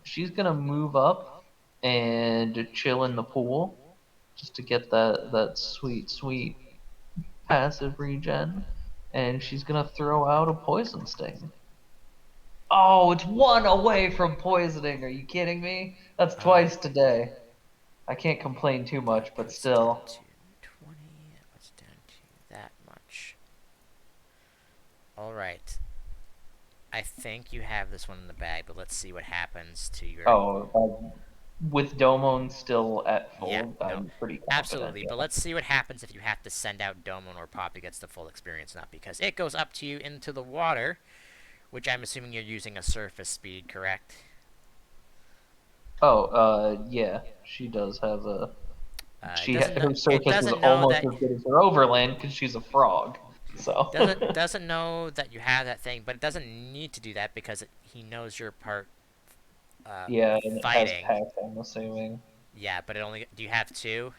She's gonna move up and chill in the pool just to get that sweet passive regen, and she's gonna throw out a poison sting. Oh, it's 1 away from poisoning. Are you kidding me? That's twice today. I can't complain too That much, but puts it down still. to 20. That puts it down to that much. Alright. I think you have this one in the bag, but let's see what happens to your. Oh, with Domon still at Yeah, full, no, I'm pretty confident. absolutely. But Yeah. let's see what happens if you have to send out Domon or Poppy gets the full experience, not because it goes up to you into the water, which I'm assuming you're using a surface speed, correct? Oh, yeah, she does have a. It doesn't Her it surface is doesn't know almost that as good as her overland because she's a frog. So doesn't know that you have that thing, but it doesn't need to do that because he knows you're part uh, yeah, and it has fighting. pack, I'm assuming. Yeah, but it only do you have two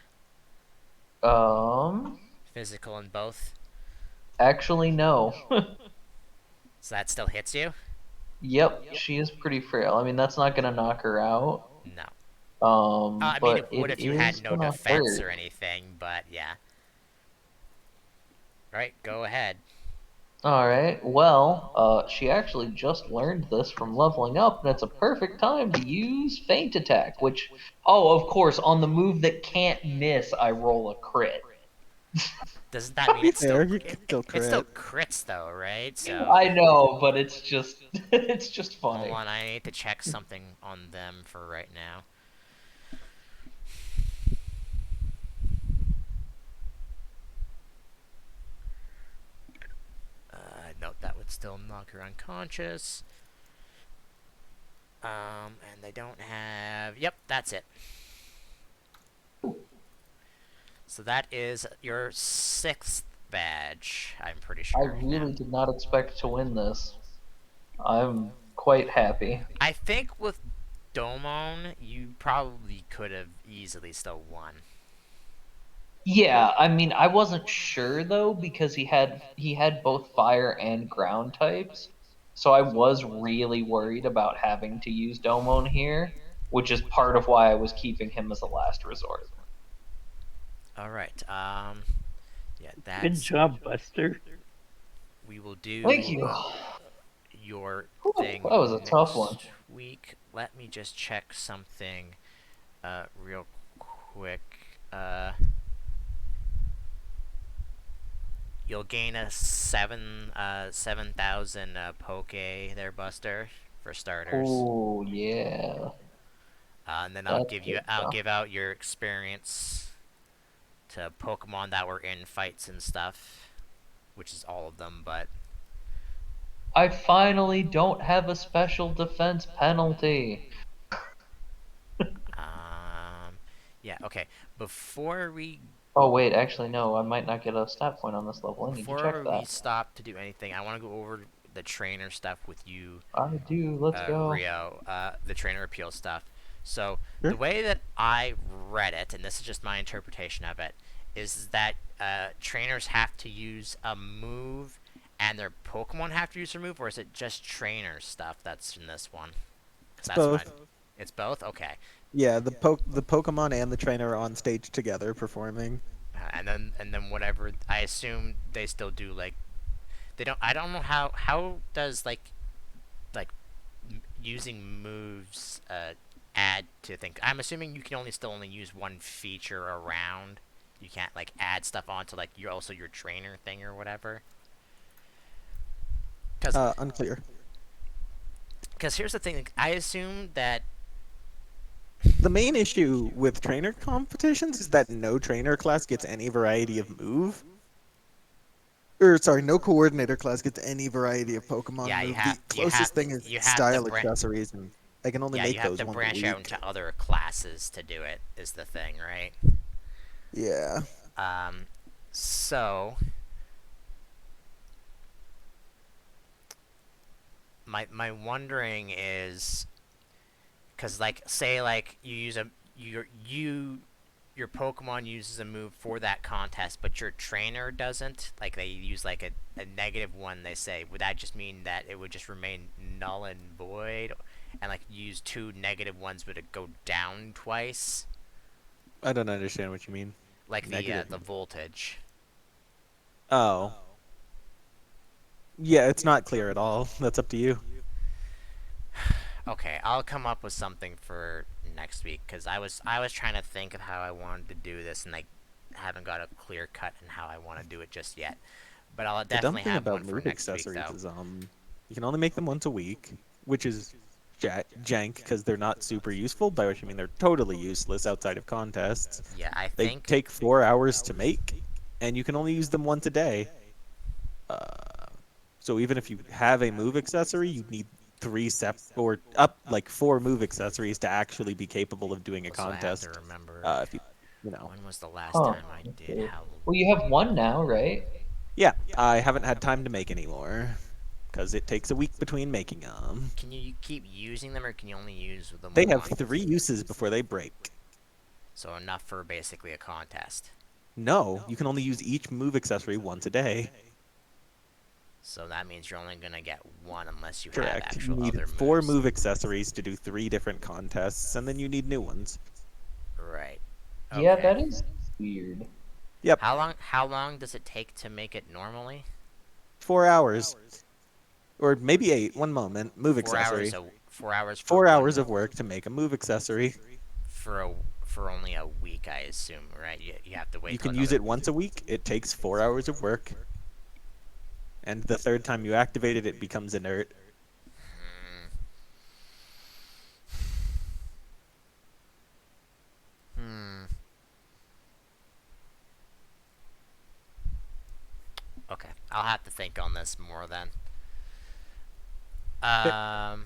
Um, physical in both, actually, no. so that still hits you. Yep, she is pretty frail. I mean, that's not gonna knock her out. No. I mean, But it would it if you had is no gonna defense hurt. or anything, but yeah. All right, go ahead. All right. Well, she actually just learned this from leveling up, and it's a perfect time to use Feint Attack. Which, oh, of course, on the move that can't miss, I roll a crit. Doesn't that mean Be fair, you can still it still crit. crits though, right? So I know, but it's just it's just hold funny. on, I need to check something on them for right now. Note that would still knock her unconscious. And they don't have. Yep, that's it. So that is your sixth badge. I'm pretty I sure now. really did not expect to win this. I'm quite happy. I think with Domon, you probably could have easily still won. Yeah, I mean, I wasn't sure though because he had both fire and ground types. So I was really worried about having to use Domon here, which is part of why I was keeping him as a last resort. All right. Yeah, Good that's. job, Buster. We will Thank do you. your Whew, thing that was a tough one. next week. Let me just check something real quick. You'll gain a 7,000 poke there, Buster, for starters. Oh yeah, And then that's good I'll stuff. give out your experience to Pokemon that were in fights and stuff, which is all of them. But I finally don't have a special defense penalty. um, yeah, okay. Before we Oh wait, actually no, I might not get a stat point on this level. I need to check before we that. stop to do anything, I want to go over the trainer stuff with you, I do. Let's go. Rio, the trainer appeal stuff. So the Sure. way that I read it, and this is just my interpretation of it, is that trainers have to use a move, and their Pokemon have to use a move, or is it just trainer stuff that's in this one? Because It's that's what both. it's both. Okay, Yeah, the Pokemon and the trainer are on stage together performing. and then whatever. I assume they still do like they don't. I don't know how does like using moves add to things. I'm assuming you can only use one feature around. You can't like add stuff onto like your also your trainer thing or whatever. Because Unclear. here's the thing. I assume that The main issue with trainer competitions is that no trainer class gets any variety of move. Or sorry, no coordinator class gets any variety of Pokemon yeah move. The closest thing is you have to style accessories, and I can only yeah you make have those to once a branch out week. into other classes to do it. Is the thing, right? Yeah. Um, so my wondering is because like say like you use a your Pokemon uses a move for that contest, but your trainer doesn't. Like they use like a negative one. They say would that just mean that it would just remain null and void, and like use two negative ones, would it go down twice? I don't understand what you mean. Like Negative. the voltage. Oh. Yeah, it's not clear at all. That's up to you. Okay, I'll come up with something for next week because I was trying to think of how I wanted to do this and I haven't got a clear cut in how I want to do it just yet. But I'll The dumb definitely thing have about one for move next week accessories though. is You can only make them once a week, which is jank because they're not super useful, by which I mean they're totally useless outside of contests. Yeah, I They think. take 4 hours to make, and you can only use them once a day. So even if you have a move accessory, you need three or up like four move accessories to actually be capable of doing a So I have to contest. remember. If you know, When was the last Huh. time I did Okay. Halloween? Well, you have one now, right? yeah, I haven't had time to make any more because it takes a week between making them. Can you keep using them, or can you only use them They when have on? 3 uses before they break. So enough for basically a contest. No, you can only use each move accessory once a day. So that means you're only gonna get one unless you have Correct. You actual need other 4 moves. move accessories to do 3 different contests, and then you need new ones. Right. Yeah, Okay. that is weird. Yep, How long does it take to make it normally? 4 hours. Or maybe 8. One moment. Move 4 hours. accessory. 4 hours for 4 hours one of work to make a move accessory. for only a week, I assume. Right? You have to wait You till can use another. it once a week. It takes 4 hours of work. And the third time you activate it, it becomes inert. Hmm. Okay. I'll have to think on this more then. Okay, Um.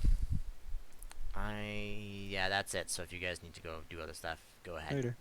Yeah, that's it. So if you guys need to go do other stuff, go ahead. later.